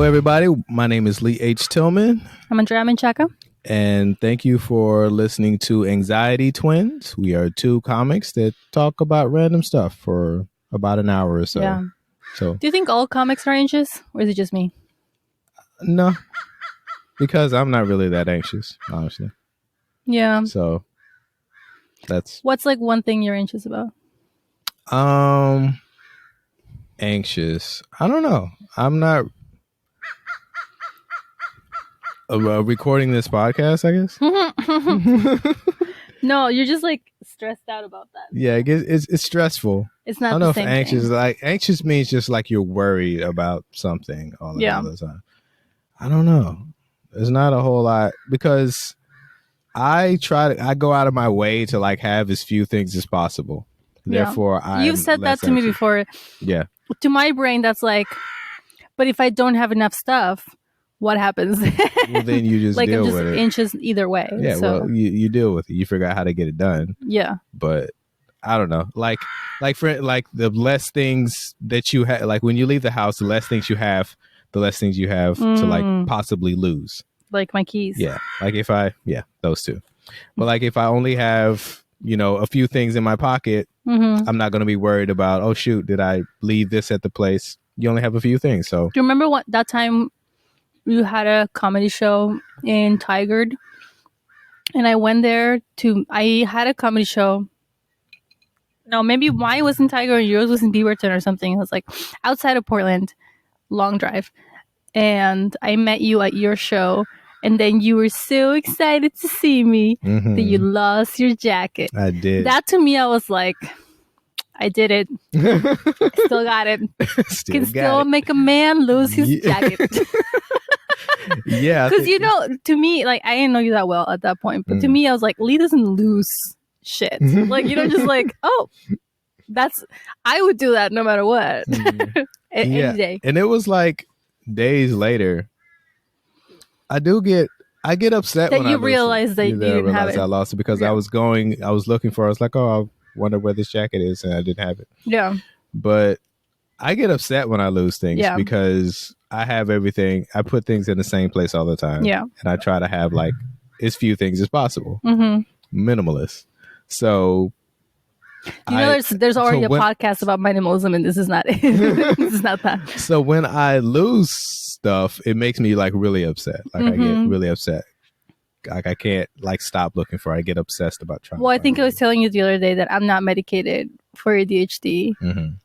everybody. My name is Lee H. Tillman, I'm Andrea Menchaca. and thank you for listening to Anxiety Twins. We are two comics that talk about random stuff for about an hour or so. Yeah. So, Do you think all comics are anxious, or is it just me? no, because I'm not really that anxious, honestly. Yeah. So, that's What's like one thing you're anxious about? anxious. I don't know. I'm not recording this podcast, I guess. No, you're just like stressed out about that. Yeah, it's stressful. It's I not don't the know if same anxious thing. like anxious means just like you're worried about something all the Yeah. time. I don't know. There's not a whole lot because I go out of my way to like have as few things as possible. Yeah. Therefore, You've said that to me before. Yeah. To my brain, that's like, but if I don't have enough stuff, what happens? Well, then you just like deal I'm just with it. anxious either way. Yeah. So, Well, you deal with it. You figure out how to get it done. yeah. But I don't know. Like the less things that you have, like when you leave the house, the less things you have, the less things you have to like possibly lose. Like my keys. Yeah. Like those two. But like if I only have, a few things in my pocket, I'm not going to be worried about, oh shoot, did I leave this at the place? You only have a few things. So Do you remember that time you had a comedy show in Tigard? And I went there I had a comedy show. No, maybe mine was in Tiger and yours was in Beaverton or something. It was like outside of Portland, long drive. And I met you at your show. And then you were so excited to see me that you lost your jacket. I did. That to me, I was like, I did it. Still got it. Can still make a man lose his jacket. Yeah. Because, to me, like, I didn't know you that well at that point. But to me, I was like, Lee doesn't lose shit. Like, just like, oh, I would do that no matter what. Any day. And it was like days later. I get upset that when you realize that you didn't have it. I lost it because I was looking for it. I was like, oh, I wonder where this jacket is, and I didn't have it. Yeah. But I get upset when I lose things because I have everything. I put things in the same place all the time. Yeah. And I try to have like as few things as possible. Mm-hmm. Minimalist. So there's already a podcast about minimalism, and this is not it. This is not that. So when I lose stuff, it makes me like really upset. Like I get really upset. Like I can't like stop looking for it. I get obsessed about trying. Well, I think I was telling you the other day that I'm not medicated for ADHD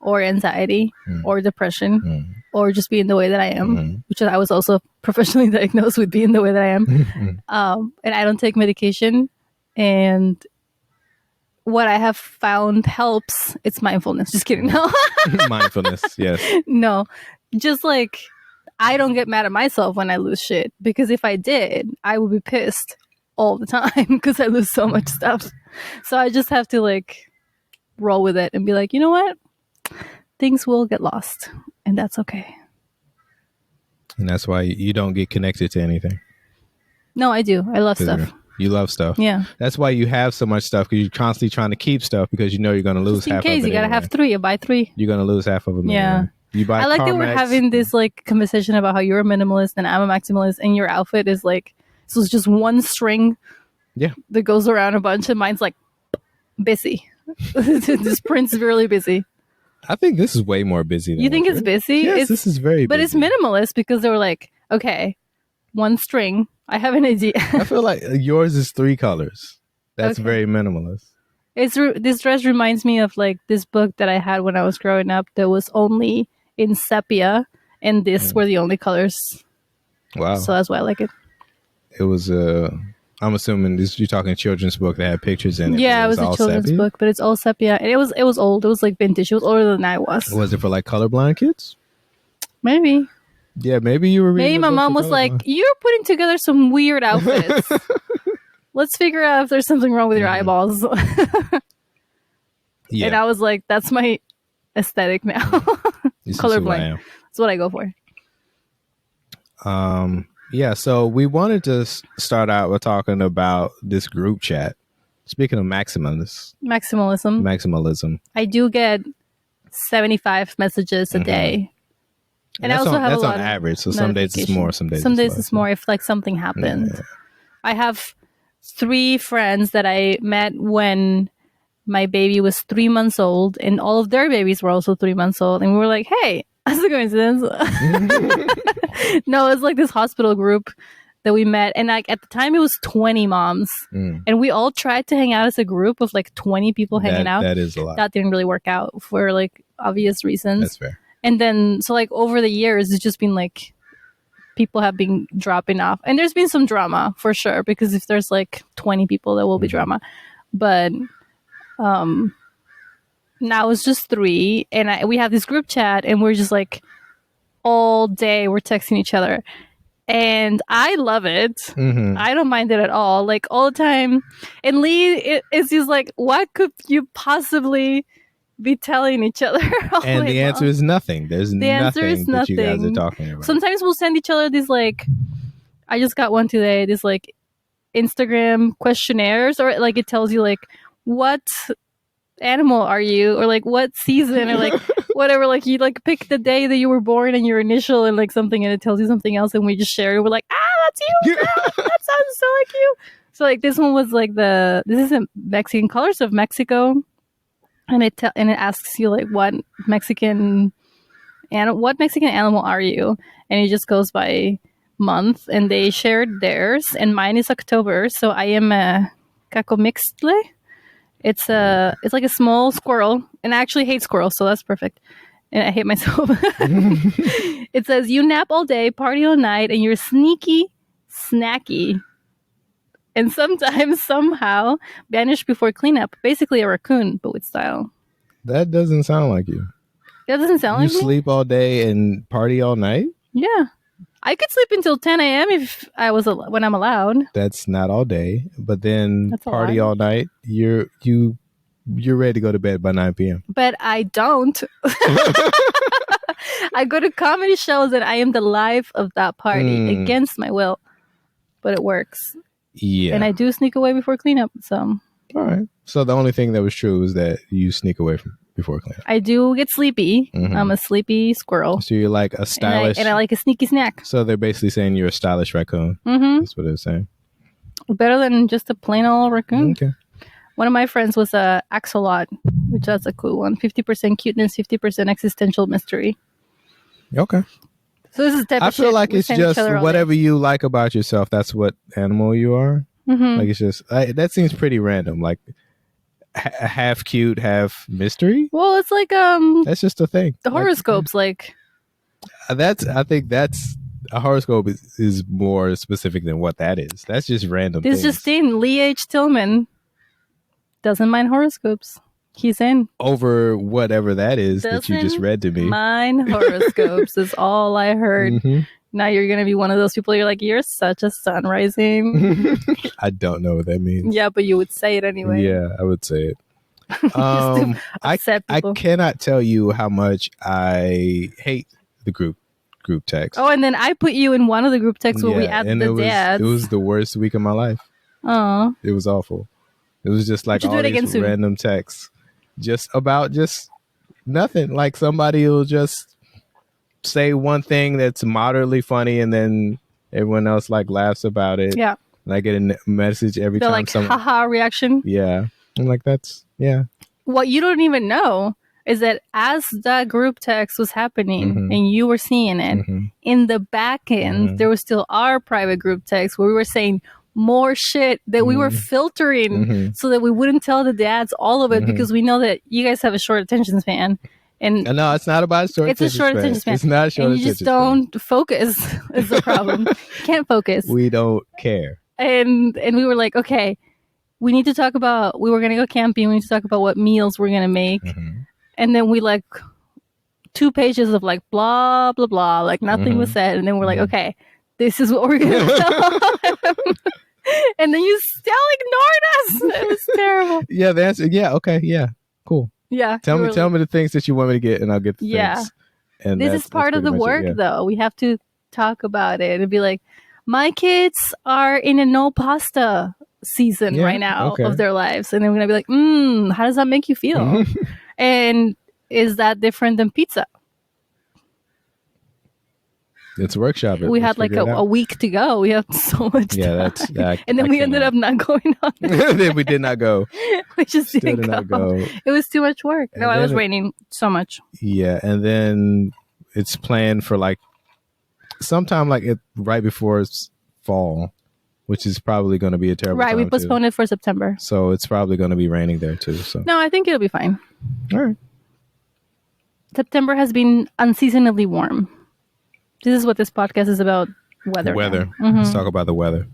or anxiety or depression or just being the way that I am, which I was also professionally diagnosed with being the way that I am. And I don't take medication. And what I have found helps. It's mindfulness. Just kidding. No. Mindfulness. Yes. No, just like I don't get mad at myself when I lose shit, because if I did, I would be pissed all the time because I lose so much stuff. So I just have to like roll with it and be like, you know what? Things will get lost, and that's okay. And that's why you don't get connected to anything. No, I do. I love stuff. You love stuff. Yeah. That's why you have so much stuff, because you're constantly trying to keep stuff because you know you're going to lose half of it. In case you got to have 3, you buy 3. You're going to lose half of them. Yeah. Anyway. You buy I like that we're CarMax. having this like conversation about how you're a minimalist and I'm a maximalist, and your outfit is like, so it's just one string that goes around a bunch, and mine's like busy. This print's really busy. I think this is way more busy than you think it's busy? Yes, this is very busy. But it's minimalist because they were like, okay, one string. I have an idea. I feel like yours is 3 colors. That's very minimalist. This dress reminds me of like this book that I had when I was growing up that was only in sepia, and this were the only colors. Wow. So that's why I like it. It was I'm assuming you're talking children's book that had pictures in it. Yeah, it was a children's book, but it's all sepia. And it was old. It was like vintage. It was older than I was. Was it for like colorblind kids? Maybe. Yeah, maybe you were reading. Maybe my mom was like, you're putting together some weird outfits. Let's figure out if there's something wrong with your eyeballs. Yeah. And I was like, that's my aesthetic now. Colorblind. That's what I go for. Yeah, so we wanted to start out with talking about this group chat. Speaking of maximalism, I do get 75 messages a day And I also have that's a lot on of average. So some days it's more, some days it's more if like something happened. Yeah. I have 3 friends that I met when my baby was 3 months old, and all of their babies were also 3 months old, and we were like, "Hey, that's a coincidence." No, it's like this hospital group that we met, and like at the time it was 20 moms, and we all tried to hang out as a group of like 20 people hanging out. That is a lot. That didn't really work out for like obvious reasons. That's fair. And then so like over the years, it's just been like people have been dropping off, and there's been some drama for sure, because if there's like 20 people, there will be drama. But now it's just 3, and we have this group chat, and we're just like all day we're texting each other. And I love it. I don't mind it at all. Like all the time. And Lee is just like, what could you possibly be telling each other? And the answer is nothing. There's nothing that you guys are talking about. Sometimes we'll send each other these like, I just got one today, this like Instagram questionnaires, or like it tells you like what animal are you, or like what season, or like whatever, like you like pick the day that you were born and your initial and like something, and it tells you something else, and we just share it. We're like, that's you. That sounds so like you. So like this one was like this is in Mexican colors of Mexico, and it asks you like what Mexican animal are you, and it just goes by month, and they shared theirs, and mine is October, so I am a Cacomixtle. It's like a small squirrel, and I actually hate squirrels, so that's perfect. And I hate myself. It says, you nap all day, party all night, and you're sneaky, snacky, and sometimes, somehow, vanish before cleanup. Basically a raccoon, but with style. That doesn't sound like you. That doesn't sound like me? You sleep all day and party all night? Yeah. I could sleep until 10 a.m. if I was when I'm allowed. That's not all day, but then party all night. You're ready to go to bed by 9 p.m. But I don't. I go to comedy shows and I am the life of that party against my will, but it works. Yeah, and I do sneak away before cleanup. So all right. So the only thing that was true is that you sneak away before cleanup. I do get sleepy. I'm a sleepy squirrel. So you're like a stylish... And I like a sneaky snack. So they're basically saying you're a stylish raccoon. That's what they're saying. Better than just a plain old raccoon. Okay. One of my friends was a axolot, which that's a cool one. 50% cuteness, 50% existential mystery. Okay. So this is the type of shit I feel like it's just whatever you like about yourself, that's what animal you are. Like it's just... that seems pretty random. Like... half cute, half mystery. Well, it's like that's just a thing. The horoscopes, like I think that's a horoscope is more specific than what that is. That's just random. This Justine Lee H. Tillman doesn't mind horoscopes. He's in over whatever that is that you just read to me. Mind horoscopes is all I heard. Now you're going to be one of those people. You're like, you're such a sun rising. I don't know what that means. Yeah, but you would say it anyway. Yeah, I would say it. I cannot tell you how much I hate the group text. Oh, and then I put you in one of the group texts where we added the dads. It was the worst week of my life. Oh, it was awful. It was just like all these random texts, just about just nothing. Like somebody will just say one thing that's moderately funny, and then everyone else like laughs about it. Yeah. And I get a message every time. Like haha reaction. Yeah. I'm like, that's What you don't even know is that as that group text was happening and you were seeing it, in the back end, there was still our private group text where we were saying more shit that we were filtering so that we wouldn't tell the dads all of it, because we know that you guys have a short attention span. And no, it's not about short attention span. It's a short attention span. It's not short attention span. And you just don't focus is the problem. Can't focus. We don't care. And we were like, okay, we need to talk about, we were going to go camping. We need to talk about what meals we're going to make. And then we like 2 pages of like blah, blah, blah. Like nothing was said. And then we're like, okay, this is what we're going to tell them. And then you still ignored us. It was terrible. Yeah, the answer. Yeah. Okay. Yeah. Cool. Yeah. Tell me the things that you want me to get, and I'll get the things. And this is part of the work, though. We have to talk about it and be like, my kids are in a no pasta season right now of their lives. And then we're going to be like, how does that make you feel? And is that different than pizza? It's workshop. We had like a week to go. We had so much time. And then we ended up not going on. Then we did not go. We just didn't go. It was too much work. No, it was raining so much. Yeah, and then it's planned for like sometime like right before it's fall, which is probably going to be a terrible time. Right, we postponed it for September. So it's probably going to be raining there too. So no, I think it'll be fine. All right. September has been unseasonably warm. This is what this podcast is about. Weather. Mm-hmm. Let's talk about the weather.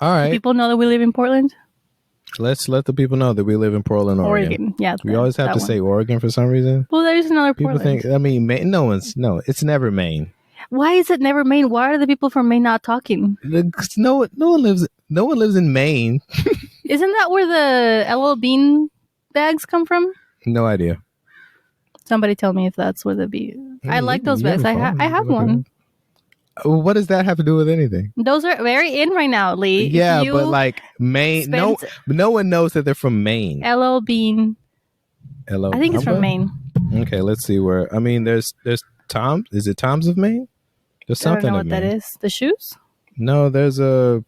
All right. Do people know that we live in Portland? Let's let the people know that we live in Portland, Oregon. Yeah. We always have to say Oregon for some reason. Well, there's another Portland. People think, I mean, Maine, it's never Maine. Why is it never Maine? Why are the people from Maine not talking? No one lives in Maine. Isn't that where the LL Bean bags come from? No idea. Somebody tell me if that's where the bean. I like those bags. I have one. What does that have to do with anything? Those are very in right now, Lee. Yeah, but like Maine, no one knows that they're from Maine. LL Bean. I think it's from Maine. Okay, let's see where. I mean, there's Tom. Is it Tom's of Maine? There's something. I don't know what that is. The shoes? No, there's a.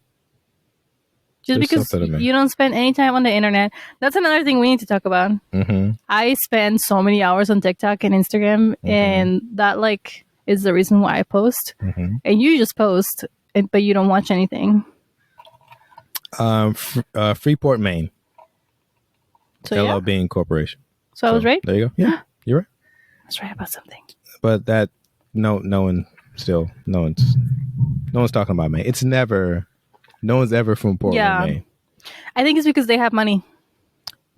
Just because you don't spend any time on the internet. That's another thing we need to talk about. Mm-hmm. I spend so many hours on TikTok and Instagram, and that like is the reason why I post. Mm-hmm. And you just post, but you don't watch anything. Freeport, Maine. So LL Bean Corporation. So I was right? There you go. Yeah, you're right. I was right about something. But that no one's talking about Maine. It's never. No one's ever from Portland, Maine. I think it's because they have money.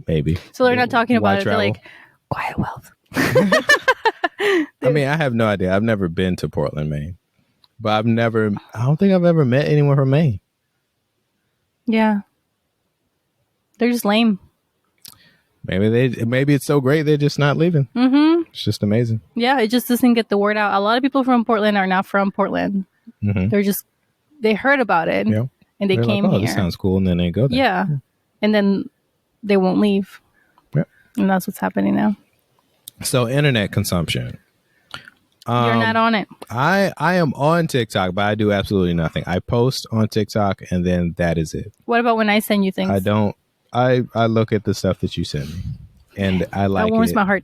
Maybe. So they're not talking about it. They're like, quiet wealth. I mean, I have no idea. I've never been to Portland, Maine. But I don't think I've ever met anyone from Maine. Yeah. They're just lame. Maybe it's so great they're just not leaving. Mm-hmm. It's just amazing. Yeah, it just doesn't get the word out. A lot of people from Portland are not from Portland. Mm-hmm. They heard about it. Yeah. And they came here. This sounds cool, and then they go there. Yeah. And then they won't leave. Yep. And that's what's happening now. So internet consumption. You're not on it. I am on TikTok, but I do absolutely nothing. I post on TikTok, and then that is it. What about when I send you things? I don't. I look at the stuff that you send me, and I like it. That warms my heart.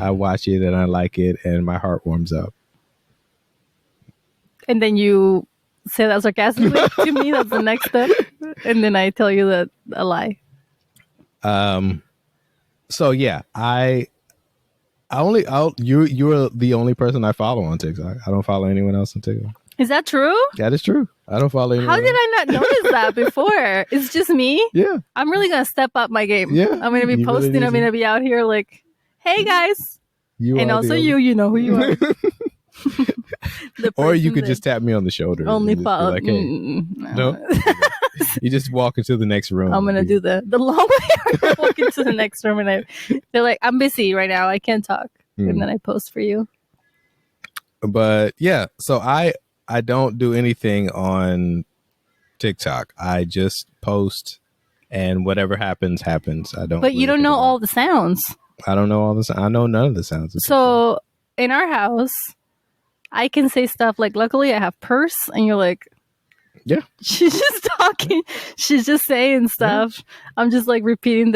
I watch it, and I like it, and my heart warms up. And then you say that sarcastically to me. That's the next step. And then I tell you that a lie. So yeah, you're the only person I follow on TikTok. I don't follow anyone else on TikTok. Is that true? That is true. I don't follow anyone How did I not notice that before? It's just me? Yeah. I'm really going to step up my game. Yeah. I'm going to be posting. Really I'm going to be out here like, hey guys. And also you know who you are. Or you could just tap me on the shoulder. Only follow. Like, hey. No. You just walk into the next room. I'm gonna do the long way. Walk into the next room, and they're like, "I'm busy right now. I can't talk." And then I post for you. But yeah, so I don't do anything on TikTok. I just post, and whatever happens. I don't. But you don't know all the sounds. I don't know all the sounds. I know none of the sounds. So in our house, I can say stuff like, "Luckily, I have purse," and you're like. Yeah. She's just talking. She's just saying stuff. Yeah. I'm just like repeating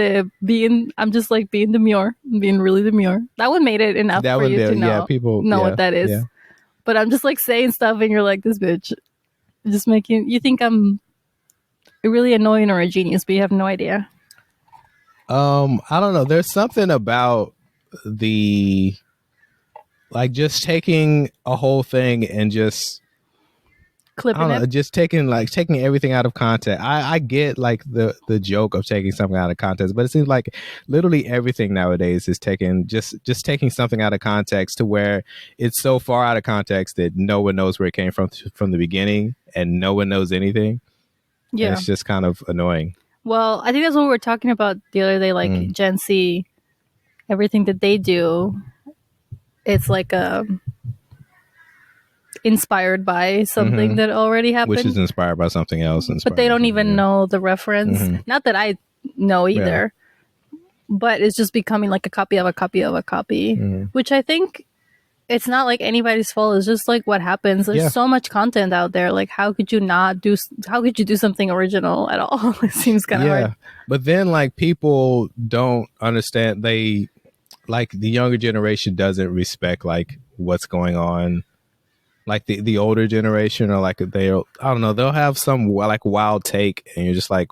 I'm just like being demure. Being really demure. That one made it enough for you to know. Yeah, people know what that is. Yeah. But I'm just like saying stuff and you're like, this bitch. Just making you think I'm really annoying or a genius, but you have no idea. I don't know. There's something about just taking a whole thing and just clipping it. Just taking everything out of context. I get like the joke of taking something out of context, but it seems like literally everything nowadays is taking taking something out of context to where it's so far out of context that no one knows where it came from the beginning, and no one knows anything. Yeah, and it's just kind of annoying. Well, I think that's what we were talking about the other day. Like Gen Z, everything that they do, it's like inspired by something that already happened, which is inspired by something else, but they don't even know the reference. Not that I know either, but it's just becoming like a copy of a copy of a copy, which I think it's not like anybody's fault. It's just like what happens. There's so much content out there. Like, how could you do something original at all? It seems kind of hard. But then like people don't understand. They like the younger generation doesn't respect like what's going on. Like the older generation, or like I don't know, they'll have some like wild take, and you're just like,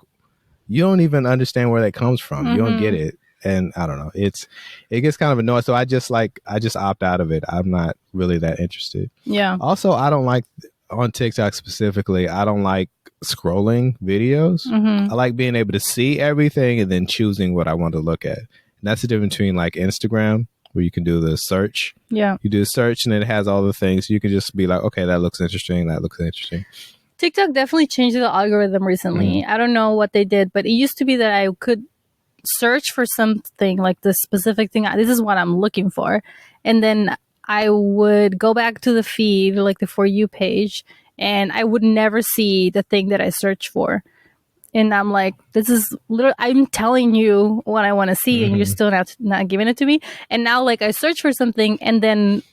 you don't even understand where that comes from. You don't get it. And I don't know, it gets kind of annoying. So I just opt out of it. I'm not really that interested. Yeah. Also, I don't like on TikTok specifically, I don't like scrolling videos. I like being able to see everything and then choosing what I want to look at. And that's the difference between like Instagram, where you can do the search. Yeah. You do a search and it has all the things. You can just be like, okay, that looks interesting. That looks interesting. TikTok definitely changed the algorithm recently. I don't know what they did, but it used to be that I could search for something like this specific thing. This is what I'm looking for. And then I would go back to the feed, like the For You page, and I would never see the thing that I searched for. And I'm like, this is literally, I'm telling you what I want to see, and you're still not giving it to me. And now, like, I search for something, and then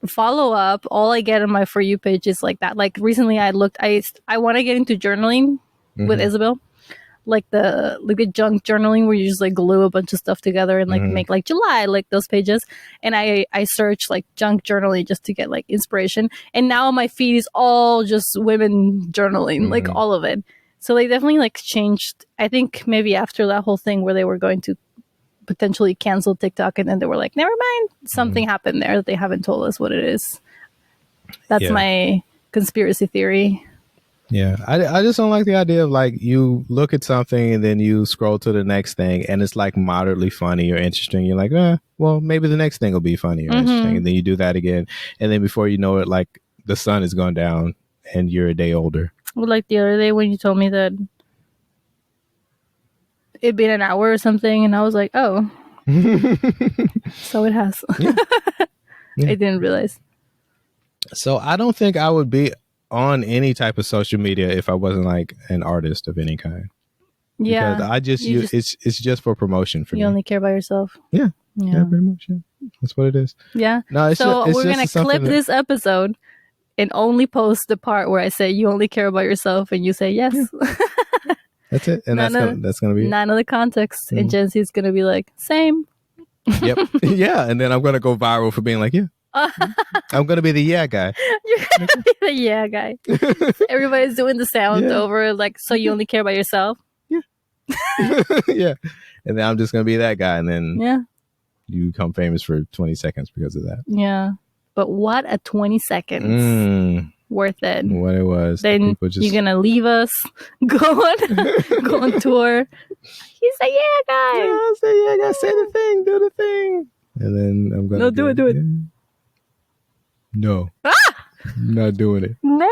follow up, all I get on my For You page is like that. Like recently I want to get into journaling with Isabel. Like the junk journaling where you just like glue a bunch of stuff together and like make like July, like those pages. And I search like junk journaling just to get like inspiration. And now my feed is all just women journaling, like all of it. So they definitely like changed. I think maybe after that whole thing where they were going to potentially cancel TikTok, and then they were like, never mind, something happened there that they haven't told us what it is. That's my conspiracy theory. Yeah, I just don't like the idea of like you look at something and then you scroll to the next thing and it's like moderately funny or interesting. You're like, well, maybe the next thing will be funny or interesting. And then you do that again. And then before you know it, like the sun has gone down and you're a day older. Well, like the other day when you told me that it'd been an hour or something, and I was like, oh. So it has. Yeah. I didn't realize. So I don't think I would be on any type of social media if I wasn't like an artist of any kind. Yeah. Because I just use it's just for promotion for me. You only care about yourself. Yeah. Yeah, pretty much. Yeah. That's what it is. Yeah. No, so we're going to clip this episode and only post the part where I say you only care about yourself and you say yes. Yeah. That's it. And that's gonna be none of the context. And Gen Z is gonna be like, same. Yep. Yeah. And then I'm gonna go viral for being like, yeah. I'm gonna be the guy. You're gonna be the guy. Everybody's doing the sound over like, so you only care about yourself. Yeah. Yeah. And then I'm just gonna be that guy, and then you become famous for 20 seconds because of that. Yeah. But what a 20 seconds worth it. What it was. Then you're gonna leave us, go on tour. He's a guy. Yeah, say guy. Say the thing, do the thing. And then I'm gonna do it. Yeah. No. I'm not doing it. No.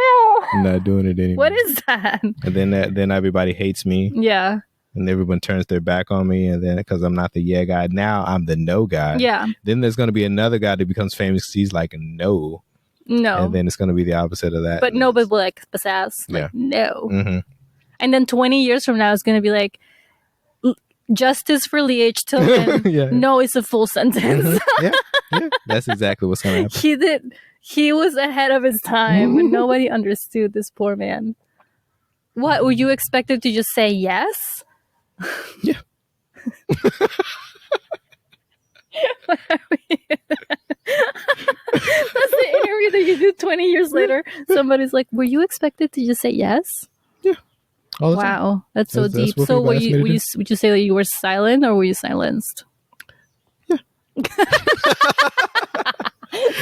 I'm not doing it anymore. What is that? And then everybody hates me. Yeah. And everyone turns their back on me, and then because I'm not the guy, now I'm the no guy. Yeah. Then there's going to be another guy that becomes famous because he's like no. And then it's going to be the opposite of that. But nobody will like pizzazz. Like, no. Mm-hmm. And then 20 years from now, it's going to be like, justice for Lee H. Tillman. No, it's a full sentence. Yeah. That's exactly what's going to happen. He was ahead of his time, and nobody understood this poor man. What, were you expected to just say yes? Yeah. That's the interview that you do 20 years later. Somebody's like, were you expected to just say yes? Yeah. Wow. That's so deep. So would you say that you were silent, or were you silenced? Yeah.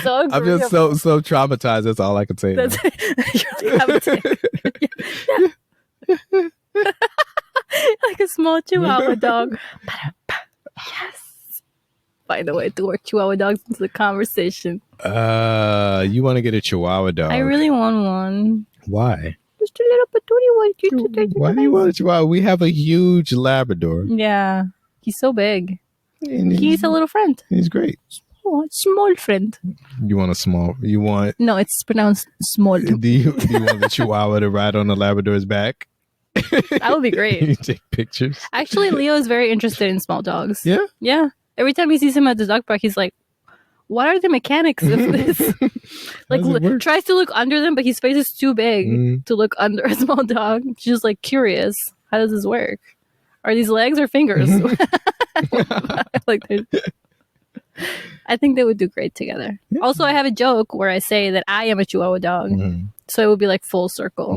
So I'm just so traumatized. That's all I can say. That's like a small Chihuahua dog. Yes. By the way, to work Chihuahua dogs into the conversation. You want to get a Chihuahua dog? I really want one. Why? Just a little patootie. Why do you want a Chihuahua? We have a huge Labrador. Yeah, he's so big. And he's a little friend. He's great. Oh, small friend. You want a small? You want? No, it's pronounced small. Do you want the Chihuahua to ride on the Labrador's back? That would be great. You take pictures. Actually, Leo is very interested in small dogs. Yeah? Yeah. Every time he sees him at the dog park, he's like, what are the mechanics of this? Like, tries to look under them, but his face is too big to look under a small dog. She's just like curious. How does this work? Are these legs or fingers? Like, I think they would do great together. Yeah. Also, I have a joke where I say that I am a Chihuahua dog, so it would be like full circle.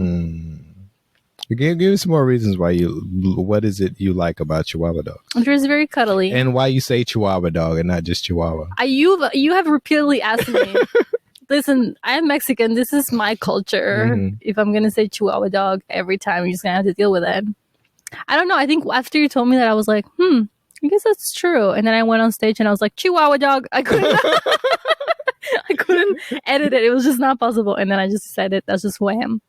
Give me some more reasons why what is it you like about Chihuahua dogs? They're just very cuddly. And why you say Chihuahua dog and not just Chihuahua? You have repeatedly asked me, listen, I'm Mexican. This is my culture. If I'm going to say Chihuahua dog every time, you're just going to have to deal with it. I don't know. I think after you told me that, I was like, I guess that's true. And then I went on stage and I was like, Chihuahua dog. I couldn't edit it. It was just not possible. And then I just decided that's just who I am.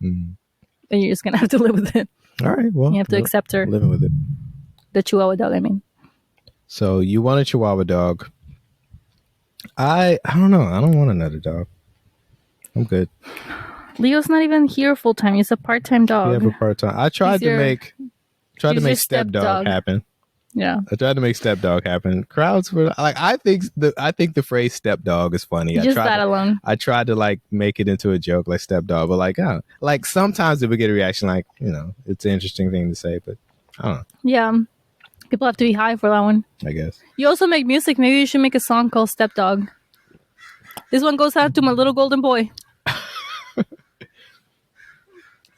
And you're just going to have to live with it. All right. Well, you have to accept her. Living with it. The Chihuahua dog, I mean. So you want a Chihuahua dog. I don't know. I don't want another dog. I'm good. Leo's not even here full time. He's a part-time dog. Yeah, for part-time. I tried to make stepdog happen. Yeah, I tried to make stepdog happen. Crowds were like, I think the phrase stepdog is funny. Just that alone. I tried to like make it into a joke, like stepdog, but like sometimes it would get a reaction, like it's an interesting thing to say, but I don't know. Yeah, people have to be high for that one, I guess. You also make music. Maybe you should make a song called Stepdog. This one goes out to my little golden boy.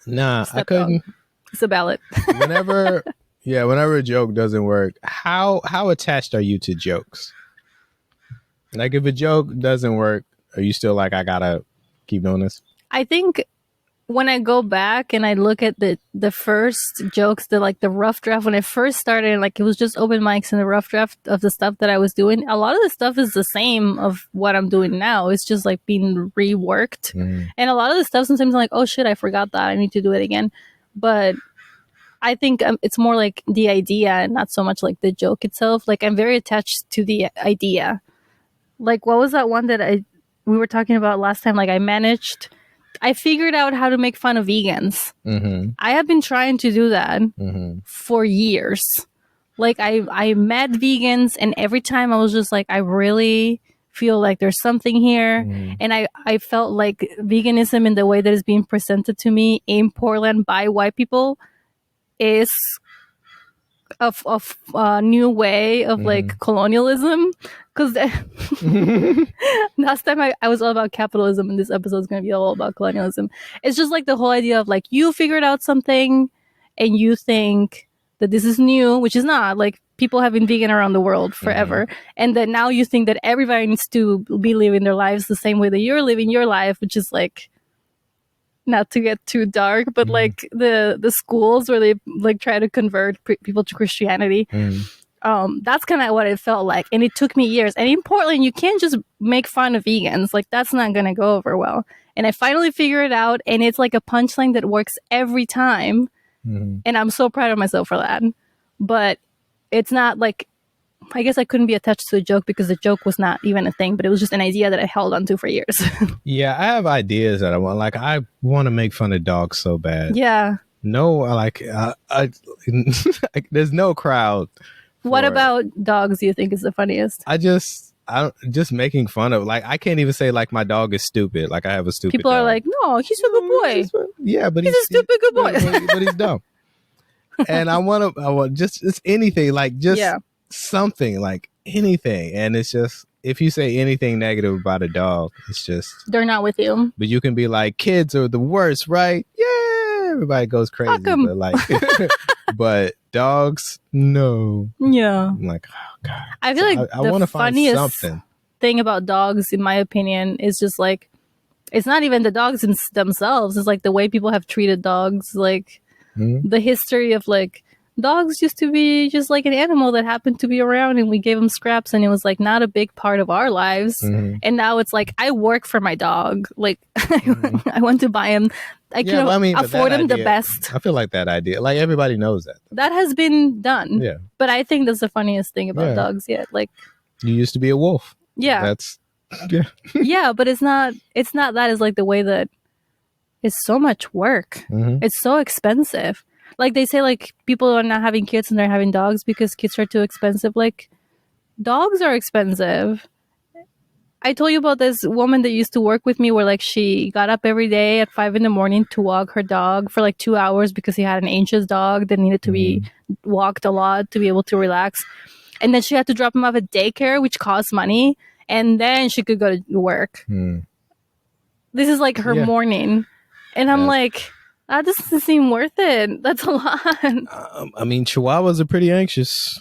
Nah, I couldn't. It's a ballad. Whenever a joke doesn't work, how attached are you to jokes? Like if a joke doesn't work, are you still like, I gotta keep doing this? I think when I go back and I look at the first jokes, the rough draft, when I first started, like it was just open mics and the rough draft of the stuff that I was doing, a lot of the stuff is the same of what I'm doing now. It's just like being reworked. And a lot of the stuff sometimes I'm like, oh shit, I forgot that. I need to do it again. But I think it's more like the idea and not so much like the joke itself. Like I'm very attached to the idea. Like what was that one that we were talking about last time? Like I figured out how to make fun of vegans. I have been trying to do that for years. Like I met vegans and every time I was just like, I really feel like there's something here. And I felt like veganism in the way that is being presented to me in Portland by white people is a new way of like colonialism. Because last time I was all about capitalism and this episode is going to be all about colonialism. It's just like the whole idea of like you figured out something and you think that this is new, which is not. Like people have been vegan around the world forever. And then now you think that everybody needs to be living their lives the same way that you're living your life, which is like, not to get too dark, but like the schools where they like try to convert people to Christianity. That's kind of what it felt like. And it took me years. And in Portland, you can't just make fun of vegans. Like that's not going to go over well. And I finally figured it out. And it's like a punchline that works every time. And I'm so proud of myself for that. But it's not like, I guess I couldn't be attached to a joke because the joke was not even a thing, but it was just an idea that I held on to for years. Yeah, I have ideas that I want. Like, I want to make fun of dogs so bad. Yeah. No, like, there's no crowd. What about dogs do you think is the funniest? Just making fun of, like, I can't even say, like, my dog is stupid. Like, I have a stupid People dog. Are like, no, he's a good boy. Yeah, but he's a stupid good boy. But he's dumb. And I want just anything, like, just something, like anything. And it's just, if you say anything negative about a dog, it's just, they're not with you. But you can be like, kids are the worst, right? Yeah, everybody goes crazy. But like, but dogs, no. Yeah. I'm like, oh god. I feel like I want to find something. Thing about dogs, in my opinion, is just like, it's not even the dogs themselves. It's like the way people have treated dogs, like the history of like, dogs used to be just like an animal that happened to be around and we gave them scraps and it was like not a big part of our lives. And now it's like, I work for my dog. Like I want to buy him. I can afford him the best. I feel like that idea, like everybody knows that. That has been done. Yeah. But I think that's the funniest thing about dogs yet. Like you used to be a wolf. Yeah. Yeah, but it's not that. It's like the way that it's so much work. It's so expensive. Like they say, like people are not having kids and they're having dogs because kids are too expensive. Like dogs are expensive. I told you about this woman that used to work with me where like she got up every day at 5 a.m. to walk her dog for like 2 hours because he had an anxious dog that needed to be walked a lot to be able to relax. And then she had to drop him off at daycare, which costs money. And then she could go to work. This is like her morning. And I'm like, that doesn't seem worth it. That's a lot. I mean, Chihuahuas are pretty anxious.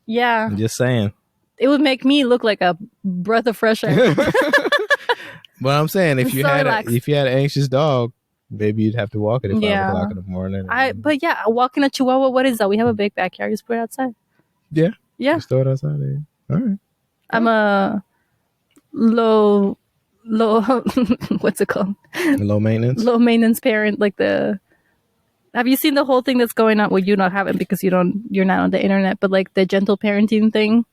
Yeah. I'm just saying. It would make me look like a breath of fresh air. But I'm saying if you had an anxious dog, maybe you'd have to walk it at 5 o'clock in the morning. But yeah, walking a Chihuahua, what is that? We have a big backyard. Just put it outside. Yeah. Yeah. Just throw it outside there. All right. I'm a low what's it called? Low maintenance? Low maintenance parent. Have you seen the whole thing that's going on? Well, you not haven't because you're not on the internet, but like the gentle parenting thing.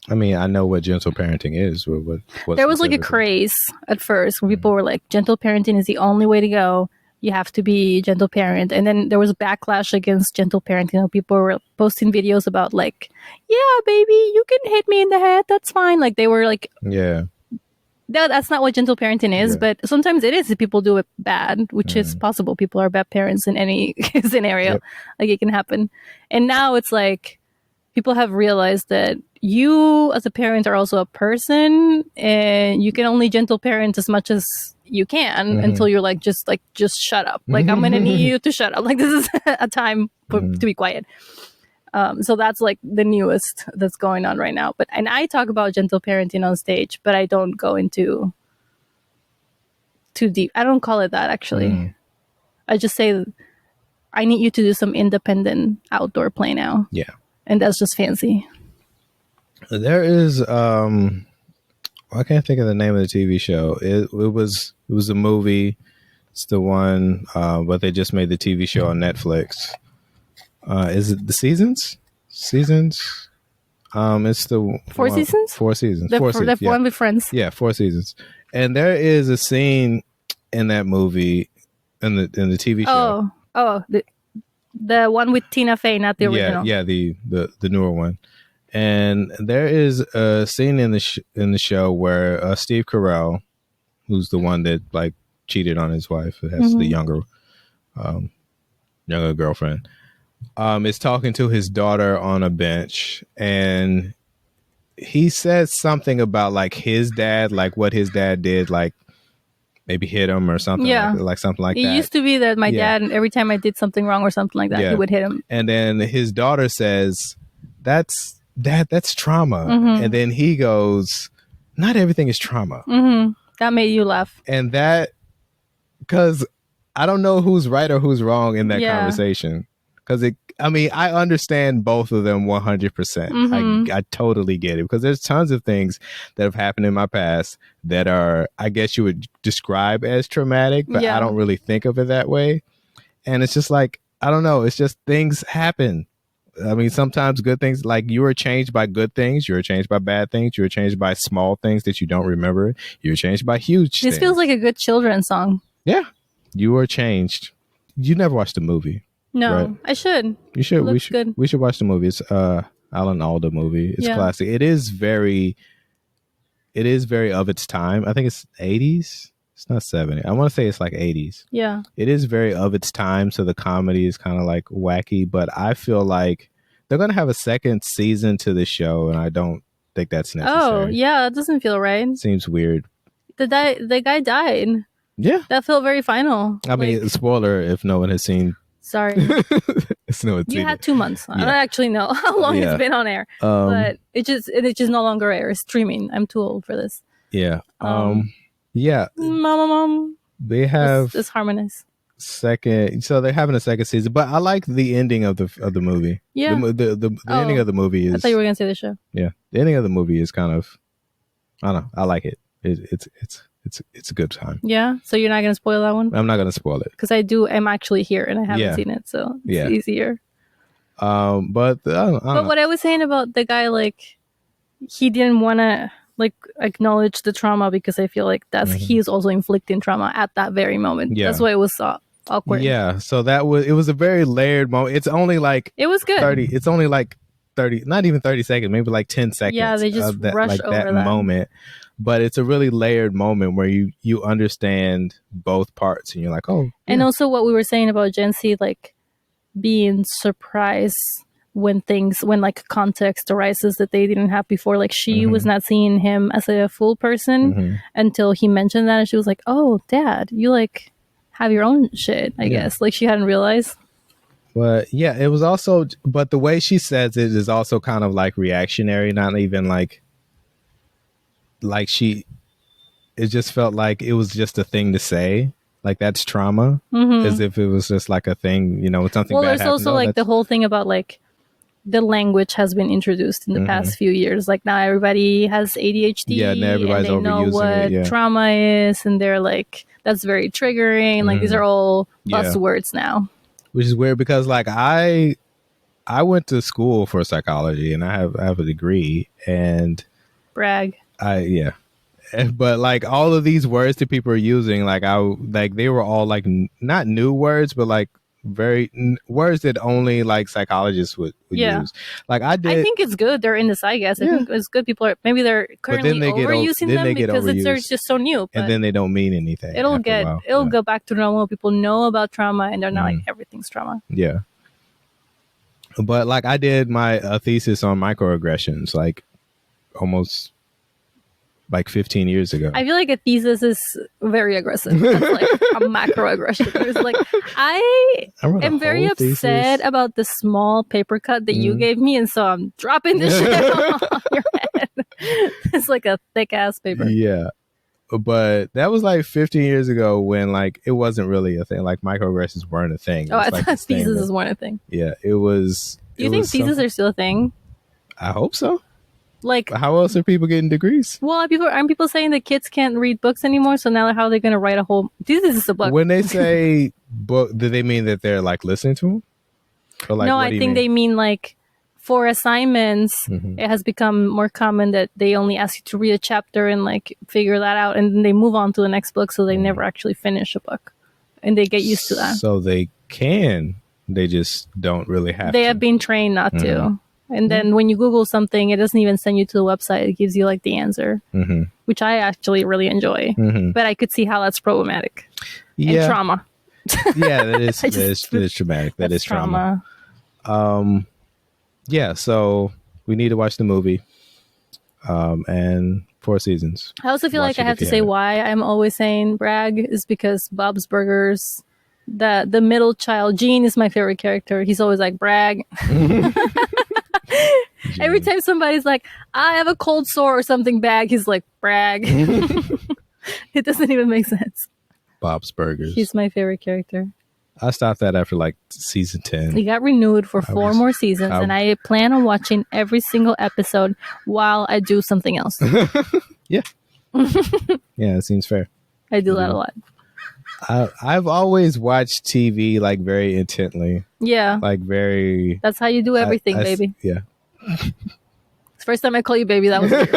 I mean, I know what gentle parenting is. What there was like a craze at first when people were like, gentle parenting is the only way to go. You have to be a gentle parent. And then there was backlash against gentle parenting. You know, people were posting videos about like, yeah, baby, you can hit me in the head. That's fine. Like they were like, yeah, that's not what gentle parenting is. But sometimes it is if people do it bad, which is possible. People are bad parents in any scenario. Yep. Like it can happen. And now it's like people have realized that you as a parent are also a person and you can only gentle parent as much as you can until you're like just shut up. Like I'm gonna need you to shut up. Like this is a time to be quiet. So that's like the newest that's going on right now. And I talk about gentle parenting on stage, but I don't go into too deep. I don't call it that actually. I just say I need you to do some independent outdoor play now. Yeah. And that's just fancy. There is I can't think of the name of the TV show. It was a movie. It's the one but they just made the TV show on Netflix. Is it the Seasons? It's the 4 seasons? 4 seasons. The one with Friends. Yeah, 4 seasons. And there is a scene in that movie in the TV show. The one with Tina Fey, not the original. Yeah, the newer one. And there is a scene in the show where Steve Carell, who's the one that like cheated on his wife, has the younger girlfriend, is talking to his daughter on a bench, and he says something about like his dad, like what his dad did, like maybe hit him or something, like something like that. It used to be that my dad, every time I did something wrong or something like that, he would hit him. And then his daughter says, that's trauma. And then he goes, not everything is trauma. That made you laugh. And that, because I don't know who's right or who's wrong in that conversation. Because I understand both of them 100%. I totally get it, because there's tons of things that have happened in my past that are, I guess you would describe as traumatic, but I don't really think of it that way. And it's just like, I don't know. It's just things happen. I mean, sometimes good things, like you are changed by good things. You're changed by bad things. You're changed by small things that you don't remember. You're changed by huge things. This feels like a good children's song. Yeah. You are changed. You never watched the movie. No, right? I should. You should. Good. We should watch the movie. It's Alan Alda movie. It's classic. It is very of its time. I think it's 80s. It's not 70. I want to say it's like 80s. Yeah. It is very of its time. So the comedy is kind of like wacky, but I feel like they're going to have a second season to the show, and I don't think that's necessary. Oh, yeah. That doesn't feel right. Seems weird. The guy died. Yeah. That felt very final. I mean, spoiler if no one has seen. Sorry. You had 2 months. I don't actually know how long it's been on air. But it just no longer airs. Streaming. I'm too old for this. Yeah. Yeah. Mom. They have this harmonize. So they're having a second season, but I like the ending of the movie. Yeah. The ending of the movie is. I thought you were gonna say the show. Yeah. The ending of the movie is kind of, I don't know. I like it. It's a good time. Yeah. So you're not gonna spoil that one? I'm not gonna spoil it, because I'm actually here and I haven't seen it, so it's easier. But what I was saying about the guy, like, he didn't want to like acknowledge the trauma, because I feel like he is also inflicting trauma at that very moment. Yeah. That's why it was so awkward. Yeah. So it was a very layered moment. It's only like it was good. It's only like 30, not even 30 seconds, maybe like 10 seconds. Yeah, they just rush like over that moment. But it's a really layered moment where you understand both parts and you're like, oh. Yeah. And also what we were saying about Gen Z, like being surprised when like context arises that they didn't have before. Like she was not seeing him as a full person until he mentioned that, and she was like, oh, Dad, you like have your own shit, I guess. Like she hadn't realized. But yeah, it was also, but the way she says it is also kind of like reactionary, not even like it just felt like it was just a thing to say. Like that's trauma, as if it was just like a thing, something well, bad there's also like the whole thing about like the language has been introduced in the past few years. Like now everybody has ADHD. Yeah, now everybody's and they know what trauma is, and they're like, that's very triggering. Like these are all buzzwords now. Which is weird because like I went to school for psychology and I have a degree and brag. But like all of these words that people are using, like they were all like not new words, but like words that only like psychologists would use. Like I think it's good they're in this. I guess I think it's good. People are maybe they're currently overusing them because they're just so new. And then they don't mean anything. It'll go back to normal. People know about trauma and they're not like everything's trauma. Yeah. But like I did my thesis on microaggressions like almost like 15 years ago. I feel like a thesis is very aggressive. That's like a macroaggression. It's like I am very upset about the small paper cut that you gave me, and so I'm dropping this shit on your head. It's like a thick ass paper. Yeah. But that was like 15 years ago when like it wasn't really a thing. Like microaggressions weren't a thing. I thought theses weren't a thing. Yeah, it was. Do you think theses are still a thing? I hope so. Like, how else are people getting degrees? Well, aren't people saying that kids can't read books anymore? So now how are they going to write a whole thesis is a book? When they say book, do they mean that they're like listening to them? Or like, no, I think they mean like for assignments, it has become more common that they only ask you to read a chapter and like figure that out, and then they move on to the next book, so they never actually finish a book, and they get used to that. So they just don't really have. They have been trained not to. And then when you Google something, it doesn't even send you to the website. It gives you like the answer, which I actually really enjoy. But I could see how that's problematic. And trauma. Yeah, that is traumatic. That is trauma. Yeah, so we need to watch the movie. And 4 seasons. I also feel like I have to say why I'm always saying brag is because Bob's Burgers, the middle child, Gene is my favorite character. He's always like, brag. Every time somebody's like, I have a cold sore or something bad, he's like, brag. It doesn't even make sense. Bob's Burgers. He's my favorite character. I stopped that after like season 10. He got renewed for 4 more seasons, and I plan on watching every single episode while I do something else. Yeah. Yeah, it seems fair. I do that a lot. I've always watched TV like very intently. Yeah. Like very. That's how you do everything, baby. Yeah. First time I call you baby, that was weird.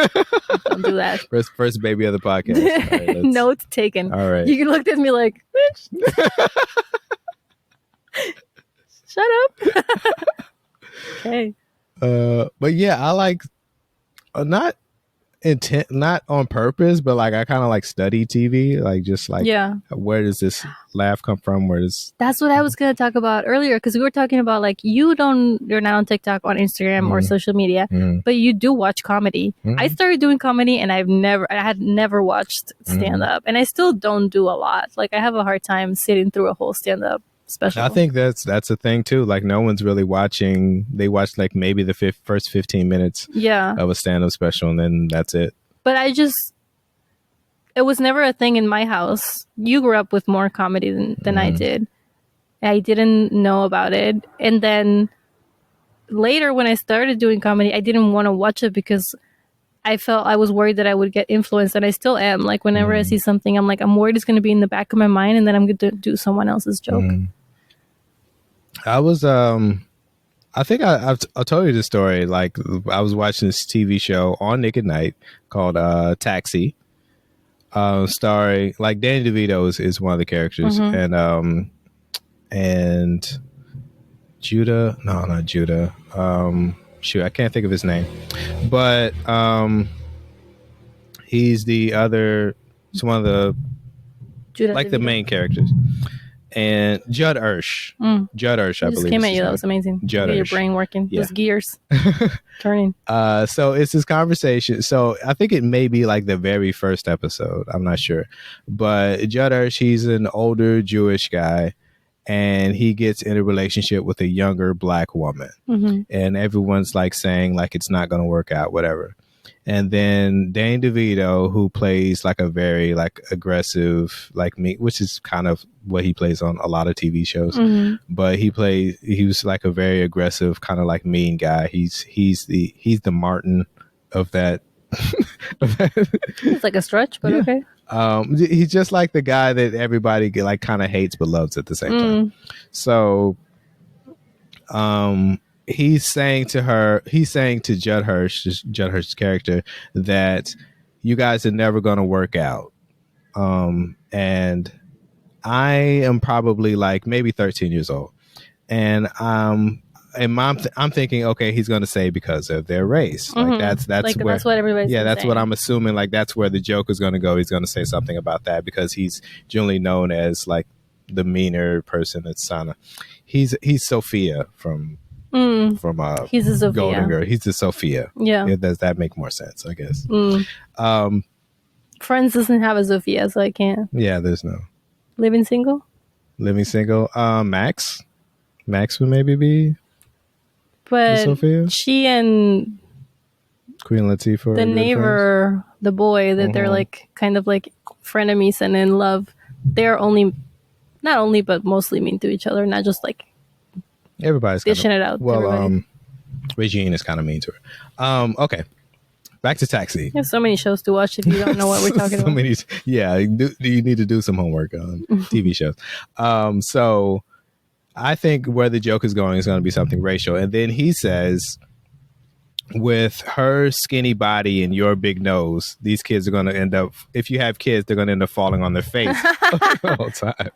Don't do that. First baby of the podcast. Right, note taken. All right. You looked at me like, bitch. Shut up. Okay. But yeah, I like not on purpose, but like I kind of like study TV, like just like where does this laugh come from? That's what I was gonna talk about earlier, because we were talking about like you're not on TikTok, on Instagram or social media, but you do watch comedy. I started doing comedy and I had never watched stand up, and I still don't do a lot. Like I have a hard time sitting through a whole stand up special. I think that's a thing too. Like no one's really watching. They watch like maybe the first 15 minutes of a stand-up special, and then that's it. But it was never a thing in my house. You grew up with more comedy than I did. I didn't know about it. And then later when I started doing comedy, I didn't want to watch it because I was worried that I would get influenced, and I still am. Like whenever I see something, I'm like, I'm worried it's going to be in the back of my mind, and then I'm going to do someone else's joke. I was, I think I told you this story. Like I was watching this TV show on Nick at Night called Taxi, starring like Danny DeVito is one of the characters, and Judah, no, not Judah. shoot, I can't think of his name, but he's the other. He's one of the the main characters. And Judd Hirsch. Judd Hirsch, I believe. Just came at you. That was amazing. Judd Hirsch. Your brain working. Yeah. Those gears turning. So it's this conversation. So I think it may be like the very first episode. I'm not sure. But Judd Hirsch, he's an older Jewish guy. And he gets in a relationship with a younger black woman. Mm-hmm. And everyone's like saying like it's not going to work out, whatever. And then Danny DeVito, who plays like a very like aggressive, like me, which is kind of what he plays on a lot of TV shows. Mm-hmm. But he was like a very aggressive, kind of like mean guy. He's the Martin of that. It's like a stretch, but okay. He's just like the guy that everybody like kind of hates but loves at the same time. So, he's saying to Judd Hirsch's character that you guys are never going to work out. And I am probably like maybe 13 years old. And I'm thinking, okay, he's going to say because of their race. Like that's like, where, that's what everybody's that's saying. what I'm assuming. Like that's where the joke is going to go. He's going to say something about that because he's generally known as like the meaner person at Sana. He's Sophia from he's a Sophia. Golden Girl. He's a Sophia. Yeah. Does that make more sense? I guess. Friends doesn't have a Sophia, so I can't. Yeah, there's no. Living Single. Max would maybe be. But Sophia? She and Queen Latifah, the neighbor, the boy that they're like kind of like frenemies and in love. They're not only but mostly mean to each other, not just like everybody's dishing it out. Well, Regine is kind of mean to her. Okay, back to Taxi. You have so many shows to watch if you don't know what we're talking about. You need to do some homework on TV shows. So I think where the joke is going to be something racial. And then he says, with her skinny body and your big nose, these kids are going to end up, if you have kids, they're going to end up falling on their face the whole time.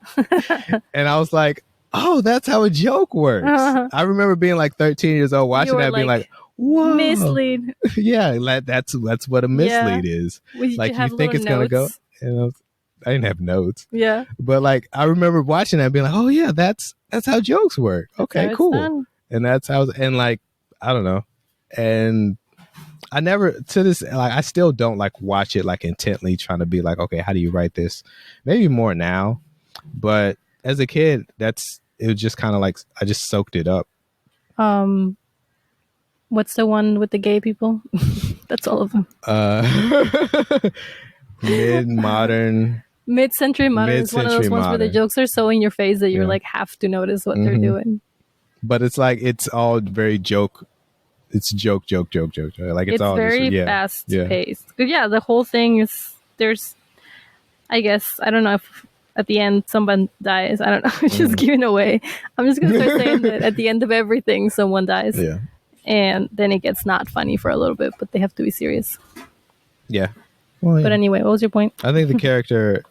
And I was like, oh, that's how a joke works. I remember being like 13 years old watching that, being like, whoa. Mislead. Yeah, that's what a mislead is. Like you think it's going to go. I didn't have notes. Yeah. But like I remember watching that and being like, oh yeah, that's how jokes work. Okay, cool. And that's how, and like, I don't know. And I never to this, like, I still don't like watch it like intently trying to be like, okay, how do you write this? Maybe more now. But as a kid, it was just kind of like, I just soaked it up. What's the one with the gay people? That's all of them. Mid-century modern is one of those ones where the jokes are so in your face that you're like have to notice what they're doing. But it's like it's all very joke. It's joke. Like it's all very fast paced. But yeah, the whole thing is I guess I don't know if at the end someone dies. I don't know. It's just giving away. I'm just gonna start saying that at the end of everything someone dies. Yeah. And then it gets not funny for a little bit, but they have to be serious. Yeah. Well, But anyway, what was your point? I think the character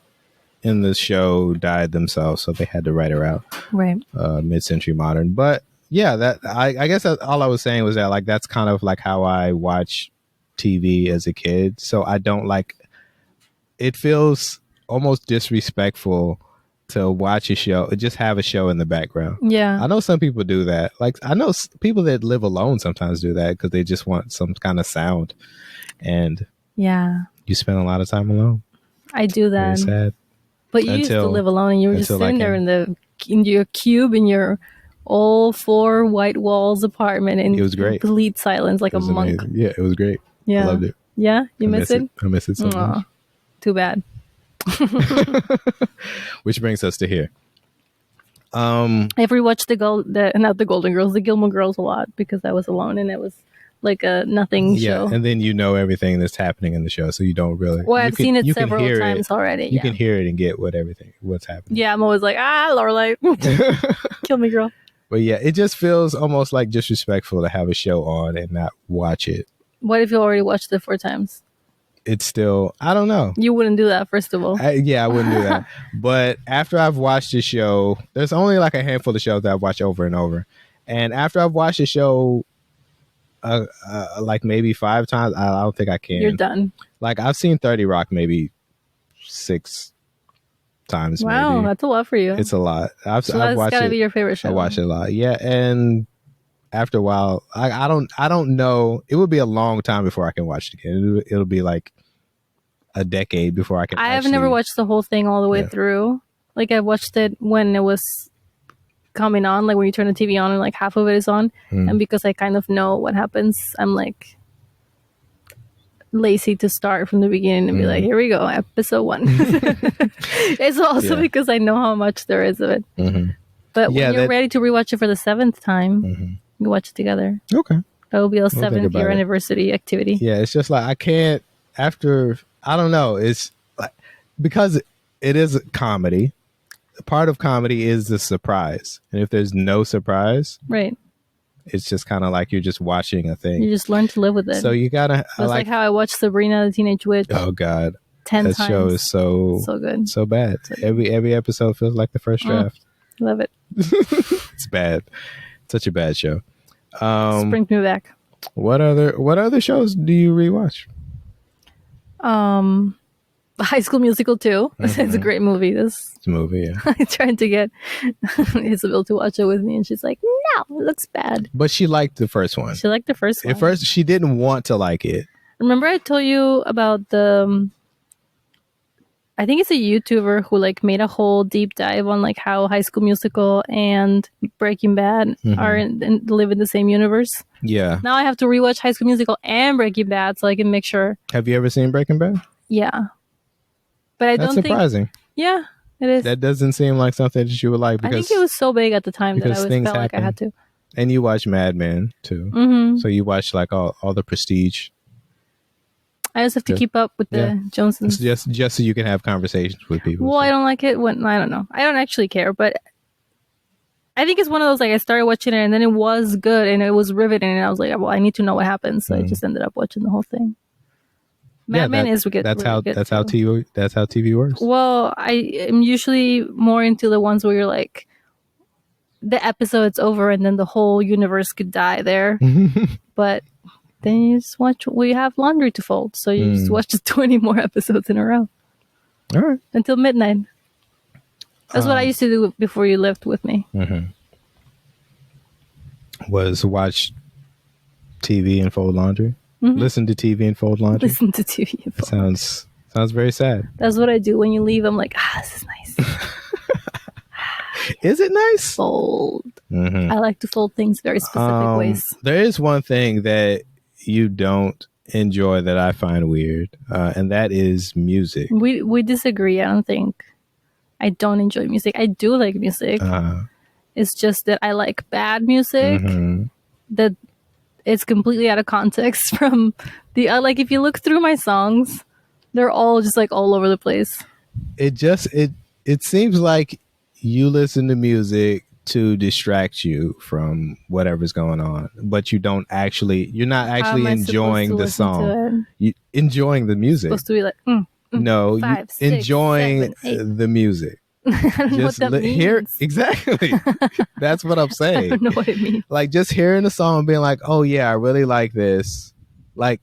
in the show died themselves, so they had to write her out. Right. Mid-century modern. But yeah, that I guess all I was saying was that like that's kind of like how I watch TV as a kid. So I don't like it feels almost disrespectful to watch a show, just have a show in the background. Yeah. I know some people do that. Like I know people that live alone sometimes do that because they just want some kind of sound. And yeah, you spend a lot of time alone. I do that. Very sad. But you used to live alone and you were just sitting there in your cube in your all 4 white walls apartment and it was great. Complete silence like a monk. Amazing. Yeah, it was great. Yeah. I loved it. Yeah, you miss it? I miss it so much. Too bad. Which brings us to here. I rewatched not the Golden Girls, the Gilmore Girls a lot because I was alone and it was like a nothing show. Yeah, and then you know everything that's happening in the show, so you don't really. Well, I've seen it several times already. You can hear it and get what's happening. Yeah, I'm always like, Lorelai, kill me, girl. But yeah, it just feels almost like disrespectful to have a show on and not watch it. What if you already watched it 4 times? It's still, I don't know. You wouldn't do that, first of all. I wouldn't do that. But after I've watched the show, there's only like a handful of shows that I've watched over and over. And after I've watched the show like maybe 5 times. I don't think I can. You're done. Like I've seen 30 Rock maybe 6 times. Wow, maybe. that's a lot for you. It's a lot. I've that's watched gotta it. Be your favorite show. I watch it a lot. Yeah, and after a while, I don't know. It would be a long time before I can watch it again. It'll be like a decade before I can. I have never watched the whole thing all the way through. Like I watched it when it was coming on, like when you turn the TV on and like half of it is on, and because I kind of know what happens, I'm like lazy to start from the beginning and be like, here we go, episode 1. It's also because I know how much there is of it. But when you're ready to rewatch it for the 7th time, you watch it together. Okay, that will be a 7th year anniversary activity. Yeah, it's just like I can't. After I don't know, it's like because it is a comedy. Part of comedy is the surprise, and if there's no surprise, right, it's just kind of like you're just watching a thing. You just learn to live with it. So you gotta. It's like how I watched Sabrina the Teenage Witch. Oh God, 10 that times. show is so good, so bad. Every episode feels like the first draft. Love it. It's bad. Such a bad show. Brings me back. What other shows do you rewatch? High School Musical 2. It's a great movie. It's a movie, yeah. I tried to get Isabel to watch it with me, and she's like, no, it looks bad. But she liked the first one. She liked the first one. At first, she didn't want to like it. Remember I told you about the... I think it's a YouTuber who like made a whole deep dive on like how High School Musical and Breaking Bad are live in the same universe. Yeah. Now I have to rewatch High School Musical and Breaking Bad so I can make sure. Have you ever seen Breaking Bad? Yeah. But I That's don't surprising. Yeah, it is. That doesn't seem like something that you would like. Because I think it was so big at the time that I felt like I had to. And you watch Mad Men too. So you watch like all the Prestige. I just have to keep up with the Joneses. Just so you can have conversations with people. Well, so. I don't like it when... I don't know. I don't actually care, but I think it's one of those, like, I started watching it and then it was good and it was riveting and I was like, well, I need to know what happens. So I just ended up watching the whole thing. Mad Men is good. That's how TV works. Well, I am usually more into the ones where you're like, the episode's over and then the whole universe could die there. But then you just watch. We have laundry to fold, so you just watch 20 more episodes in a row. All right, until midnight. That's what I used to do before you lived with me. Was watch TV and fold laundry. Listen to TV and fold laundry. Listen to TV and fold. Sounds very sad. That's what I do when you leave. I'm like, this is nice. Is it nice? Fold. I like to fold things very specific ways. There is one thing that you don't enjoy that I find weird, and that is music. We disagree. I don't think. I don't enjoy music. I do like music. It's just that I like bad music that it's completely out of context from the like if you look through my songs, they're all just like all over the place. It seems like you listen to music to distract you from whatever's going on, but you're not actually enjoying the song. You enjoying the music. It's supposed to be like no, 5, 6, enjoying 7, the music. I don't know what that means. Hear exactly. That's what I'm saying. I don't know what it means. Like just hearing the song and being like, "Oh yeah, I really like this." Like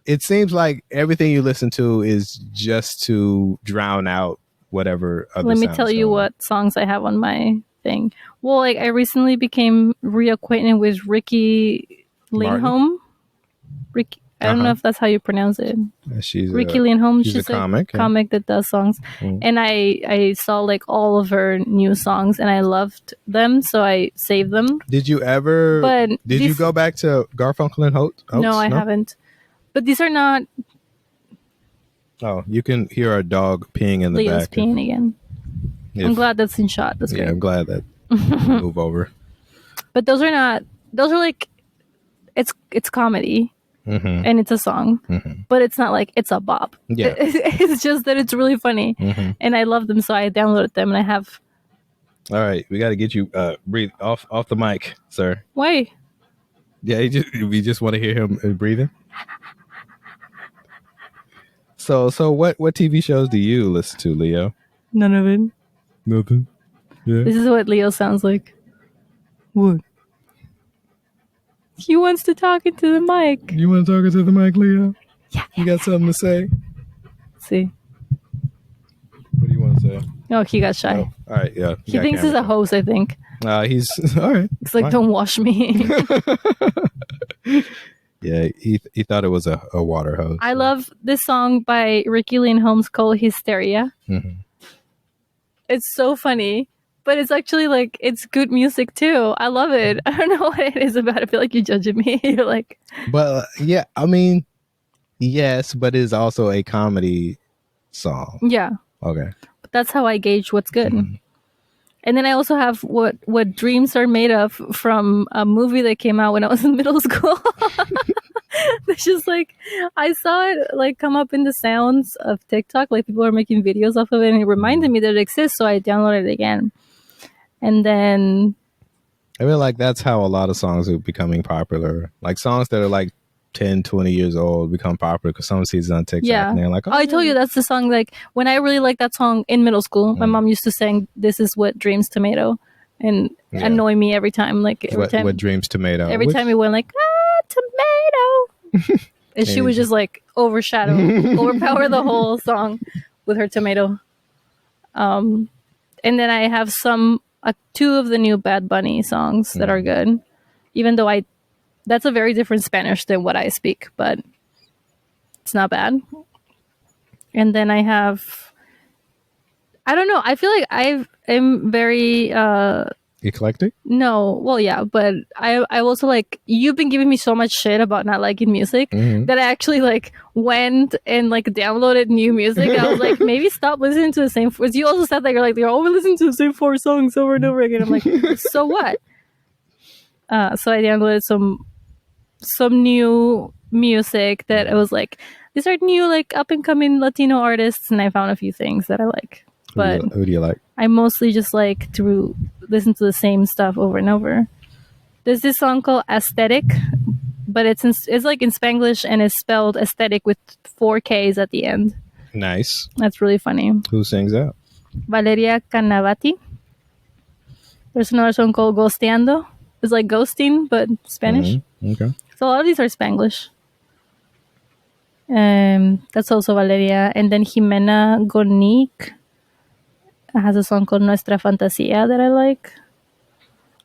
it seems like everything you listen to is just to drown out whatever other. Let me tell you what songs I have on my thing. Well, like I recently became reacquainted with Ricki Lindhome. Ricky, I don't know if that's how you pronounce it. She's Ricki Lindhome. She's a comic that does songs, and I saw like all of her new songs, and I loved them, so I saved them. Did you ever? But did you go back to Garfunkel and Oates? No, I haven't. But these are not. Oh, you can hear our dog peeing in the Leo's back. Leo's peeing again. I'm glad that's in shot. That's great. Yeah, I'm glad that move over. But those are not. Those are like, it's comedy. And it's a song, but it's not like it's a bop. Yeah. It's just that it's really funny, and I love them, so I downloaded them, and I have. All right, we got to get you breathe off the mic, sir. Why? Yeah, we just want to hear him breathing. So what TV shows do you listen to, Leo? None of it. Nothing. Yeah. This is what Leo sounds like. What? He wants to talk into the mic. You want to talk into the mic, Leo? Yeah. You got something to say? Let's see. What do you want to say? Oh, he got shy. Oh, all right, yeah. He thinks he's a host, I think. He's all right. It's like, don't wash me. Yeah, he thought it was a water hose. I love this song by Ricky Lynn Holmes called Hysteria. Mm-hmm. It's so funny, but it's actually like, it's good music too. I love it. I don't know what it is about it. I feel like you're judging me. You're like... But yeah, I mean, yes, but it's also a comedy song. Yeah. Okay. But that's how I gauge what's good. Mm-hmm. And then I also have what dreams are made of from a movie that came out when I was in middle school. It's just like, I saw it like come up in the sounds of TikTok, like people are making videos off of it, and it reminded me that it exists, so I downloaded it again. And then I feel like that's how a lot of songs are becoming popular. Like songs that are like 10, 20 years old become popular because someone sees it on TikTok and they're like, oh, I told you that's the song. Like when I really liked that song in middle school, my mom used to sing "This Is What Dreams Tomato" and annoy me every time. Like every time, what Dreams Tomato? Every time it went like tomato, and she would just like overpower the whole song with her tomato. And then I have two of the new Bad Bunny songs that are good, even though that's a very different Spanish than what I speak, but it's not bad. And then I have, I don't know, I feel like I'm very eclectic. No, well, yeah, but I also like, you've been giving me so much shit about not liking music that I actually like went and like downloaded new music. I was like, maybe stop listening to the same. You also said that you're like, we listen to the same 4 songs over and over again. I'm like, so what? So I downloaded some new music that I was like, these are new like up and coming Latino artists, and I found a few things that I like. But who do you like? I mostly just like to listen to the same stuff over and over. There's this song called Aesthetic, but it's like in Spanglish and it's spelled aesthetic with 4 Ks at the end. Nice. That's really funny. Who sings that? Valeria Canavati. There's another song called Ghosteando. It's like ghosting, but Spanish. Okay. So a lot of these are Spanglish. That's also Valeria. And then Jimena Gornick has a song called Nuestra Fantasía that I like.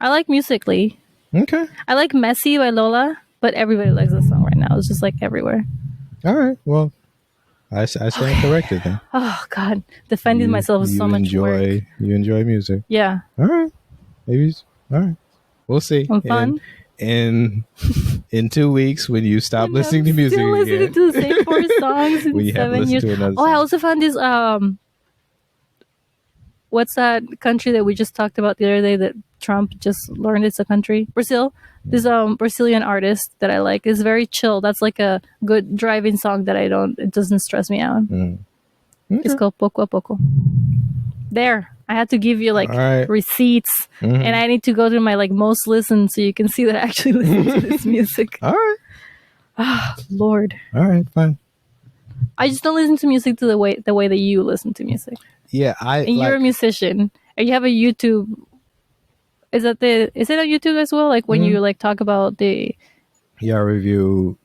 I like Musically. Okay. I like Messy by Lola, but everybody likes this song right now. It's just like everywhere. All right. Well, I stand corrected then. Oh, God. Defending myself is so much work. You enjoy music. Yeah. All right. Maybe. All right. We'll see. Fun. In 2 weeks when you stop listening to music still listening again. to the same 4 songs in 7 years. I also found this what's that country that we just talked about the other day that Trump just learned it's a country? Brazil. This Brazilian artist that I like is very chill. That's like a good driving song that it doesn't stress me out. Okay. It's called Poco a Poco. There. I had to give you like receipts, and I need to go through my like most listened so you can see that I actually listen to this music. All right. Ah, Lord. All right, fine. I just don't listen to music the way that you listen to music. Yeah, and you're a musician, and you have a YouTube. Is it on YouTube as well? Like when you like talk about the review.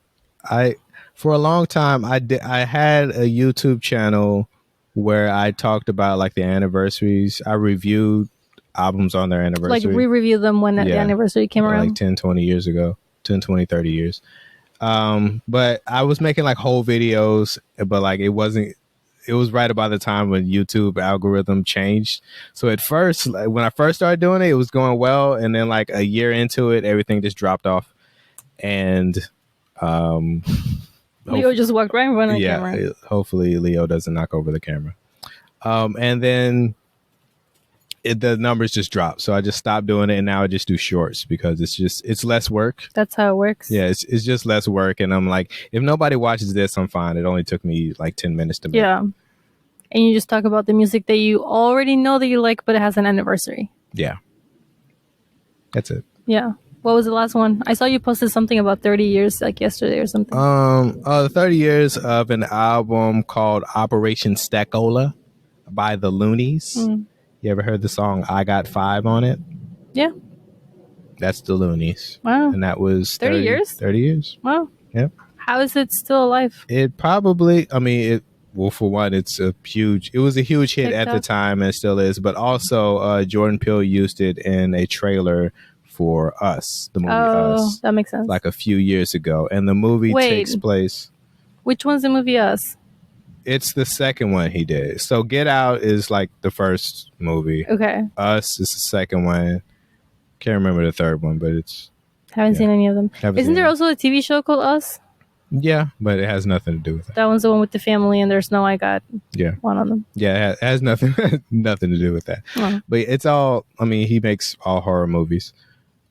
For a long time I had a YouTube channel where I talked about like the anniversaries. I reviewed albums on their anniversary. Like re-review them when the anniversary came around. Like 10, 20 years ago. 10, 20, 30 years. But I was making like whole videos, but like it was right about the time when YouTube algorithm changed. So at first, like, when I first started doing it, it was going well. And then like a year into it, everything just dropped off. And Leo just walked right in front of the camera. Yeah, hopefully Leo doesn't knock over the camera. And then the numbers just dropped. So I just stopped doing it, and now I just do shorts because it's less work. That's how it works. Yeah, it's just less work. And I'm like, if nobody watches this, I'm fine. It only took me like 10 minutes to make. Yeah. And you just talk about the music that you already know that you like, but it has an anniversary. Yeah. That's it. Yeah. What was the last one? I saw you posted something about 30 years like yesterday or something. The 30 years of an album called Operation Stackola by the Loonies. You ever heard the song I Got 5 on it? Yeah. That's the Loonies. Wow. And that was 30 years? 30 years. Wow. Yep. How is it still alive? It probably, I mean, well, for one, it was a huge hit TikTok. at the time and still is, but also Jordan Peele used it in a trailer for Us, the movie Us. That makes sense. Like a few years ago. And the movie takes place. Which one's the movie Us? It's the second one he did. So Get Out is like the first movie. Okay. Us is the second one. Can't remember the third one, but haven't seen any of them. Isn't there also a TV show called Us? Yeah, but it has nothing to do with that. That one's the one with the family, and there's no I got one on them. Yeah, it has nothing to do with that. Oh. But it's all, I mean, he makes all horror movies.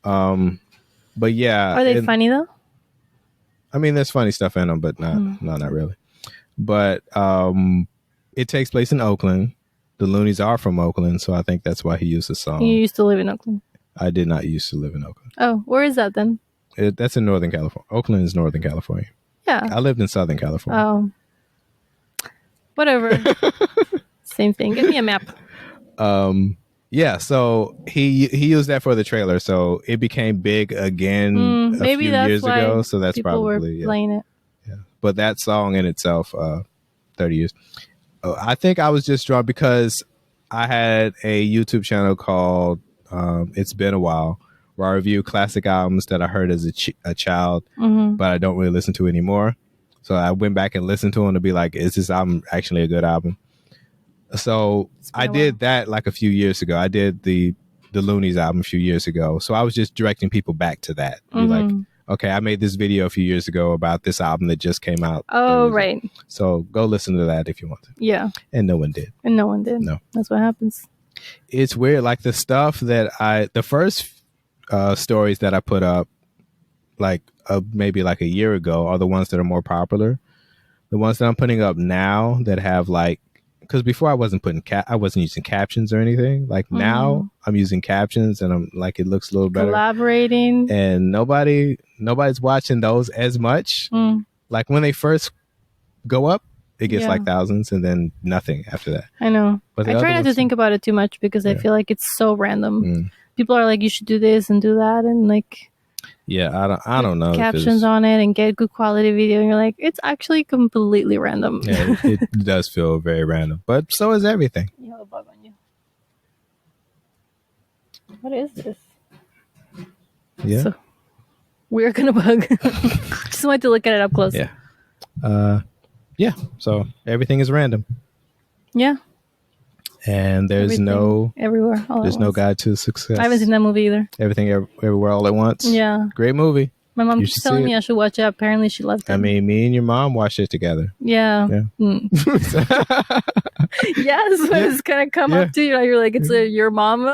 But yeah. Are they funny though? I mean, there's funny stuff in them, but not really. But it takes place in Oakland. The Loonies are from Oakland, so I think that's why he used the song. You used to live in Oakland? I did not used to live in Oakland. Oh, where is that then? That's in Northern California. Oakland is Northern California. Yeah. I lived in Southern California. Oh. Whatever. Same thing. Give me a map. Yeah, so he used that for the trailer, so it became big again a few years ago. So that's probably playing it. Yeah, but that song in itself, 30 years. I think I was just drawn because I had a YouTube channel called It's Been a While, where I review classic albums that I heard as a child, but I don't really listen to anymore. So I went back and listened to them to be like, is this album actually a good album? So I did that like a few years ago. I did the Loonies album a few years ago. So I was just directing people back to that. Be like, okay, I made this video a few years ago about this album that just came out. Oh, right. So go listen to that if you want to. Yeah. And no one did. No. That's what happens. It's weird. Like the stuff that the first stories that I put up, like maybe like a year ago, are the ones that are more popular. The ones that I'm putting up now that have like, because before I wasn't using captions or anything. Like now I'm using captions and I'm like, it looks a little better. Collaborating. And nobody's watching those as much. Like when they first go up, it gets like thousands and then nothing after that. I know. But I try not to think about it too much because I feel like it's so random. People are like, you should do this and do that. And like, yeah, I don't know. Captions on it and get good quality video. And you're like, it's actually completely random. Yeah, it does feel very random. But so is everything. You have a bug on you. What is this? Yeah. So, we're gonna bug. Just wanted to look at it up close. Yeah. Yeah. So everything is random. Yeah. And there's everywhere. There's no guide to success. I haven't seen that movie either. Everything Everywhere All at Once. Yeah. Great movie. My mom keeps telling me I should watch it. Apparently she loved it. I mean, me and your mom watched it together. Yeah. Yes, when it's gonna come up to you, you're like, it's your mom.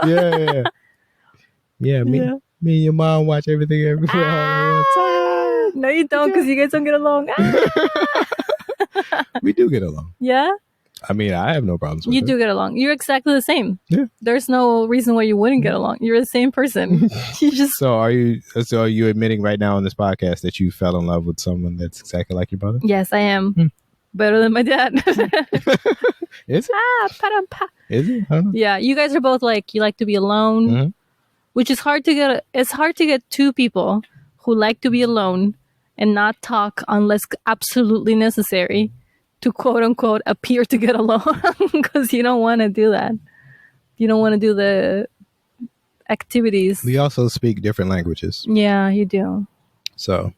Yeah, me and your mom watch everything everywhere all at once. No, you don't, because you guys don't get along. We do get along. Yeah? I mean, I have no problems with it. You do get along. You're exactly the same. Yeah. There's no reason why you wouldn't get along. You're the same person. You just. So are you admitting right now on this podcast that you fell in love with someone that's exactly like your brother? Yes, I am. Better than my dad. Is it? Is it? I don't know. Yeah, you guys are both like, you like to be alone, which is hard to get. It's hard to get two people who like to be alone and not talk unless absolutely necessary to quote unquote appear to get along, because you don't want to do that. You don't want to do the activities. We also speak different languages. Yeah, you do. So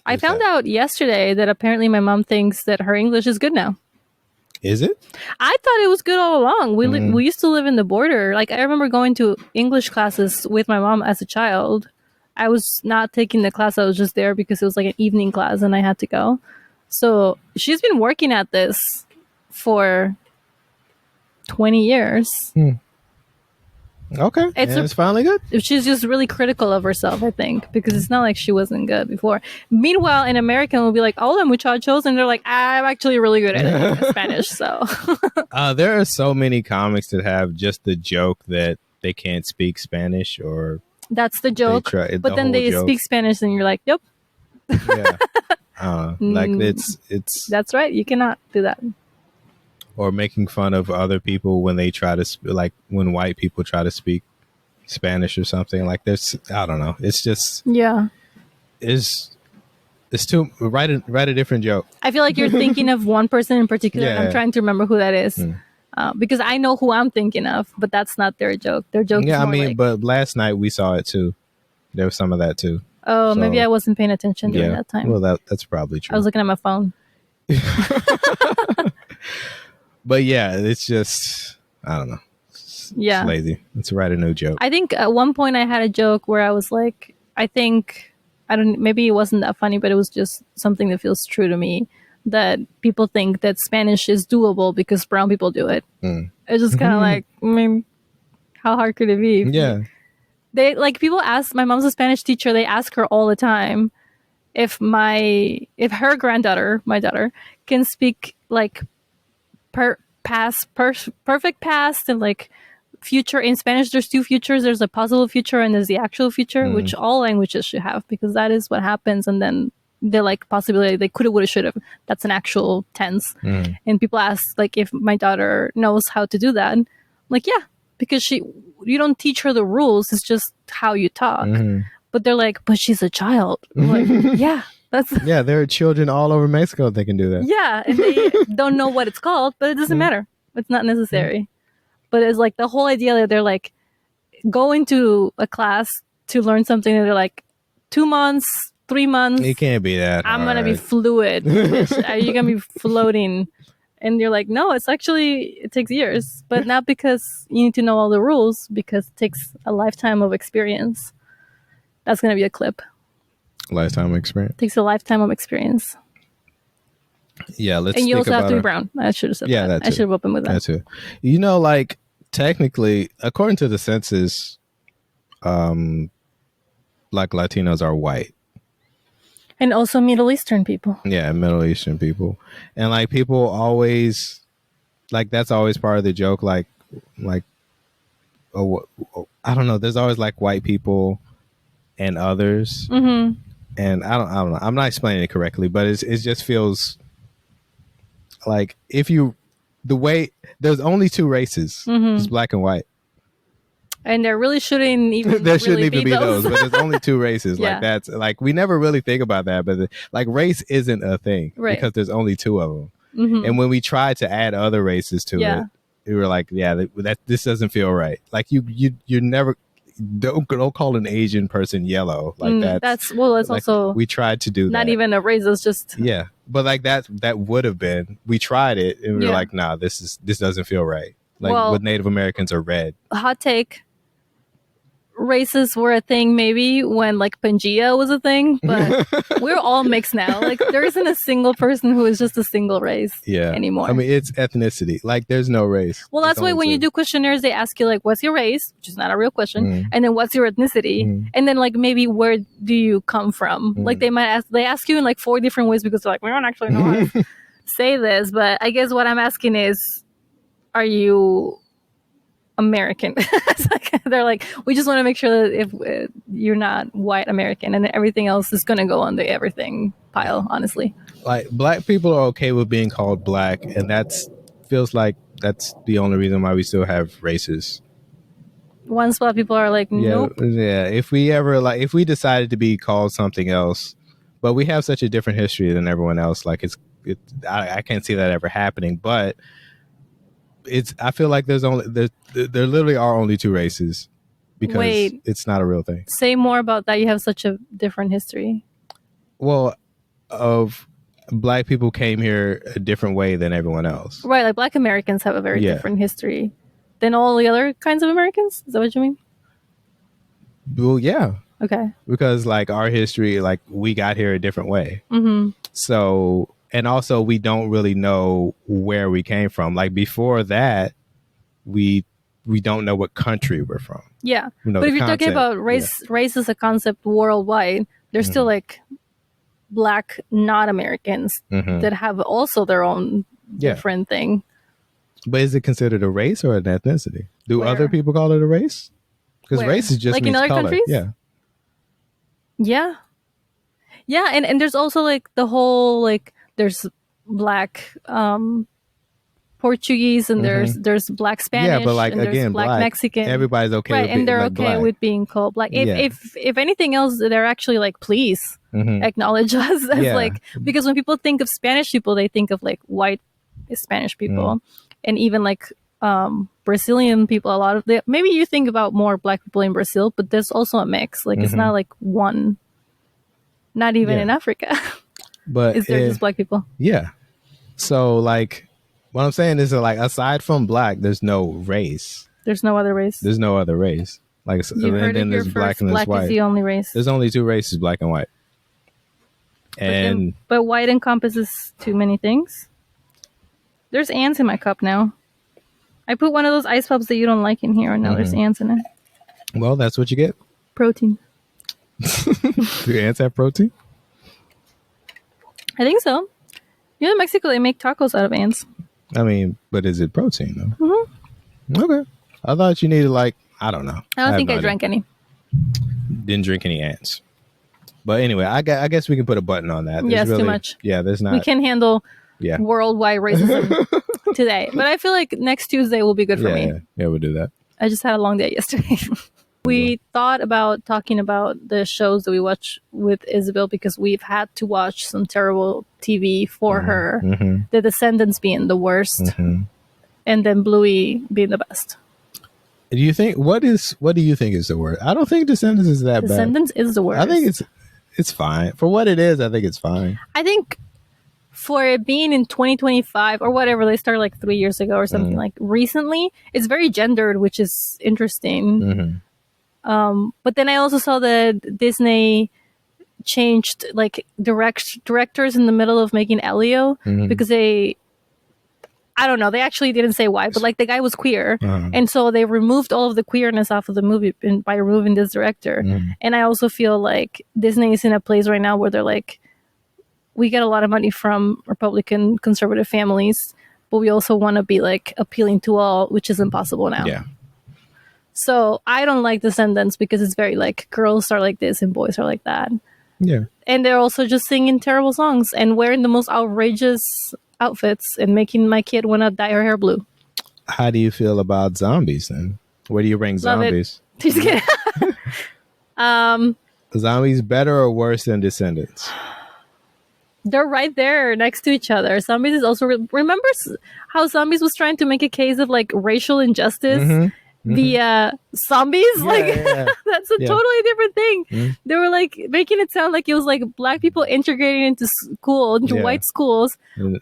I found out yesterday that apparently my mom thinks that her English is good now. Is it? I thought it was good all along. We used to live in the border. Like, I remember going to English classes with my mom as a child. I was not taking the class. I was just there because it was like an evening class and I had to go. So she's been working at this for 20 years. Okay. It's finally good. She's just really critical of herself, I think, because it's not like she wasn't good before. Meanwhile, in American, we'll be like, hola muchachos. And they're like, I'm actually really good at it in Spanish. So there are so many comics that have just the joke that they can't speak Spanish, or that's the joke. But then they speak Spanish and you're like, yep. Yeah. Like it's that's right. You cannot do that. Or making fun of other people when they try to like when white people try to speak Spanish or something. Like there's, I don't know. It's just it's too write a different joke. I feel like you're thinking of one person in particular, and I'm trying to remember who that is. Because I know who I'm thinking of, but that's not their joke. Their joke is more but last night we saw it too. There was some of that too. Oh, so, maybe I wasn't paying attention during that time. Well, that's probably true. I was looking at my phone. But yeah, it's just, I don't know. It's lazy. Let's write a new joke. I think at one point I had a joke where I was like, maybe it wasn't that funny, but it was just something that feels true to me, that people think that Spanish is doable because brown people do it. It's just kind of like, I mean, how hard could it be? Yeah. They like, people ask, my mom's a Spanish teacher, they ask her all the time if her granddaughter, my daughter, can speak like perfect past and like future in Spanish. There's two futures. There's a possible future and there's the actual future, which all languages should have, because that is what happens. And then the like possibility, they coulda, woulda, shoulda, that's an actual tense. And people ask like if my daughter knows how to do that. I'm like, yeah, because you don't teach her the rules. It's just how you talk. But they're like, but she's a child. I'm like, yeah. Yeah, there are children all over Mexico that can do that. Yeah, and they don't know what it's called, but it doesn't matter. It's not necessary. But it's like the whole idea that they're like, go into a class to learn something that they're like 2 months, 3 months. It can't be that I'm going to be fluid. You're going to be floating. And you're like, no, it takes years. But not because you need to know all the rules, because it takes a lifetime of experience. That's going to be a clip. Lifetime experience. Takes a lifetime of experience. Yeah, let's. And you also have to be brown. I should have said that. I should have opened with that. That too. You know, like technically, according to the census, like Latinos are white, and also Middle Eastern people. Yeah, Middle Eastern people, and like people always, like that's always part of the joke. Like, oh, I don't know. There's always like white people and others. And I don't know. I'm not explaining it correctly, but it just feels like there's only two races. It's black and white. And there really shouldn't even there shouldn't even be those, but there's only two races. Yeah. Like that's like we never really think about that, but like race isn't a thing because there's only two of them. And when we tried to add other races to it, we were like, yeah, this doesn't feel right. Like you never. Don't call an Asian person yellow like that. That's like, also we tried to do not that. Even a race. It's just but like that would have been. We tried it and we were like, nah, this doesn't feel right. Like with Native Americans are red. Hot take. Races were a thing maybe when like Pangea was a thing, but we're all mixed now. Like there isn't a single person who is just a single race anymore. I mean, it's ethnicity. Like there's no race. Well, that's why when you do questionnaires, they ask you like, what's your race? Which is not a real question. And then what's your ethnicity? And then like maybe where do you come from? Like they ask you in like 4 different ways because they're like, we don't actually know how to say this. But I guess what I'm asking is, are you American? They're like, we just want to make sure that if you're not white American, and everything else is going to go on the everything pile, honestly. Like black people are okay with being called black, and feels like that's the only reason why we still have races. Once black people are like, nope. Yeah, if we decided to be called something else, but we have such a different history than everyone else, like I can't see that ever happening, but I feel like there literally are only two races because it's not a real thing. Say more about that. You have such a different history. Well, black people came here a different way than everyone else. Right, like black Americans have a very different history than all the other kinds of Americans. Is that what you mean? Well, yeah. Okay. Because like our history, like we got here a different way. So. And also, we don't really know where we came from. Like before that, we don't know what country we're from. Yeah, but if you're talking about race as a concept worldwide, there's still like black not Americans that have also their own different thing. But is it considered a race or an ethnicity? Do other people call it a race? Because race is just like in other color. Countries. Yeah, and there's also like the whole like. There's black Portuguese and there's black Spanish. Yeah, but like and again, black Mexican. Everybody's okay, right? with and they're like okay black. with being called black. If anything else, they're actually like, please acknowledge us as like, because when people think of Spanish people, they think of like white Spanish people, and even like Brazilian people. A lot of maybe you think about more black people in Brazil, but there's also a mix. Like it's not like one. Not even in Africa. But is there just black people? Yeah. So like. What I'm saying is that, like, aside from black, there's no race. There's no other race. There's no other race. Like, and then there's black and there's white. Black is the only race. There's only two races, black and white. And but white encompasses too many things. There's ants in my cup now. I put one of those ice pops that you don't like in here, and now there's ants in it. Well, that's what you get. Protein. Do ants have protein? I think so. You know, in Mexico, they make tacos out of ants. I mean, but is it protein though? Okay. I thought you needed like, I don't know. I don't think I drank any. Didn't drink any ants. But anyway, I guess we can put a button on that. Yes, too much. Yeah, there's not. We can handle worldwide racism today. But I feel like next Tuesday will be good for me. Yeah, we'll do that. I just had a long day yesterday. We thought about talking about the shows that we watch with Isabel because we've had to watch some terrible TV for her. The Descendants being the worst, and then Bluey being the best. Do you think what do you think is the worst? I don't think Descendants is that bad. Descendants is the worst. I think it's fine for what it is. I think it's fine. I think for it being in 2025 or whatever, they started like 3 years ago or something like recently. It's very gendered, which is interesting. But then I also saw that Disney changed like directors in the middle of making Elio because I don't know, they actually didn't say why, but like the guy was queer. And so they removed all of the queerness off of the movie by removing this director. And I also feel like Disney is in a place right now where they're like, we get a lot of money from Republican conservative families, but we also want to be like appealing to all, which is impossible now. Yeah. So I don't like Descendants because it's very like girls are like this and boys are like that. Yeah. And they're also just singing terrible songs and wearing the most outrageous outfits and making my kid want to dye her hair blue. How do you feel about Zombies then? Where do you rank Zombies? Just kidding. Zombies better or worse than Descendants? They're right there next to each other. Zombies is also... Remember how Zombies was trying to make a case of like racial injustice? Via zombies, that's a totally different thing. They were like making it sound like it was like black people integrating into school, into white schools,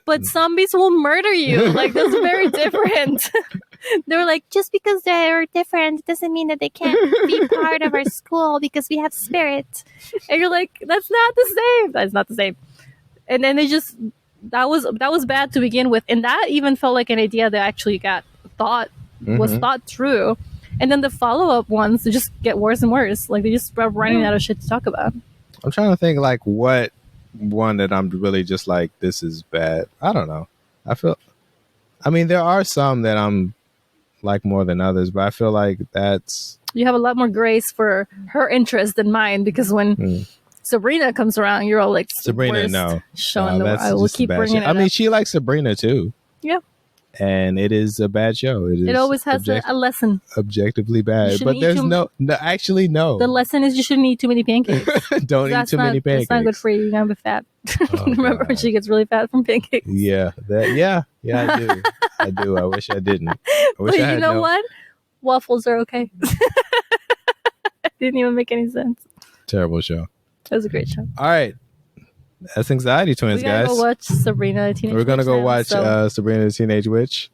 but zombies will murder you. Like that's very different. They were like, just because they're different doesn't mean that they can't be part of our school because we have spirit. And you're like, that's not the same. That's not the same. And then they just that was bad to begin with, and that even felt like an idea that actually was thought through, and then the follow-up ones they just get worse and worse. Like they just start running out of shit to talk about. I'm trying to think like what one that I'm really just like, this is bad. I don't know. I mean there are some that I'm like more than others, but I feel like you have a lot more grace for her interest than mine, because when Sabrina comes around, you're all like, Sabrina, no. Showing I will keep bringing it up. I mean, she likes Sabrina too. Yeah. And it is a bad show. It always has a lesson. Objectively bad. But there's no. The lesson is you shouldn't eat too many pancakes. Don't eat too many pancakes. It's not good for you. You're going to be fat. Remember when she gets really fat from pancakes? Yeah. I do. I do. I wish I didn't. But you know what? Waffles are okay. Didn't even make any sense. Terrible show. That was a great show. All right. That's Anxiety Twins, guys. Go watch Sabrina the Teenage Witch. We're going to go watch Sabrina the Teenage Witch.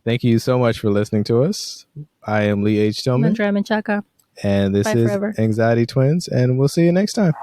Thank you so much for listening to us. I am Lee H. Tillman. I'm Andrea Menchaca. And this is Anxiety Twins, and we'll see you next time.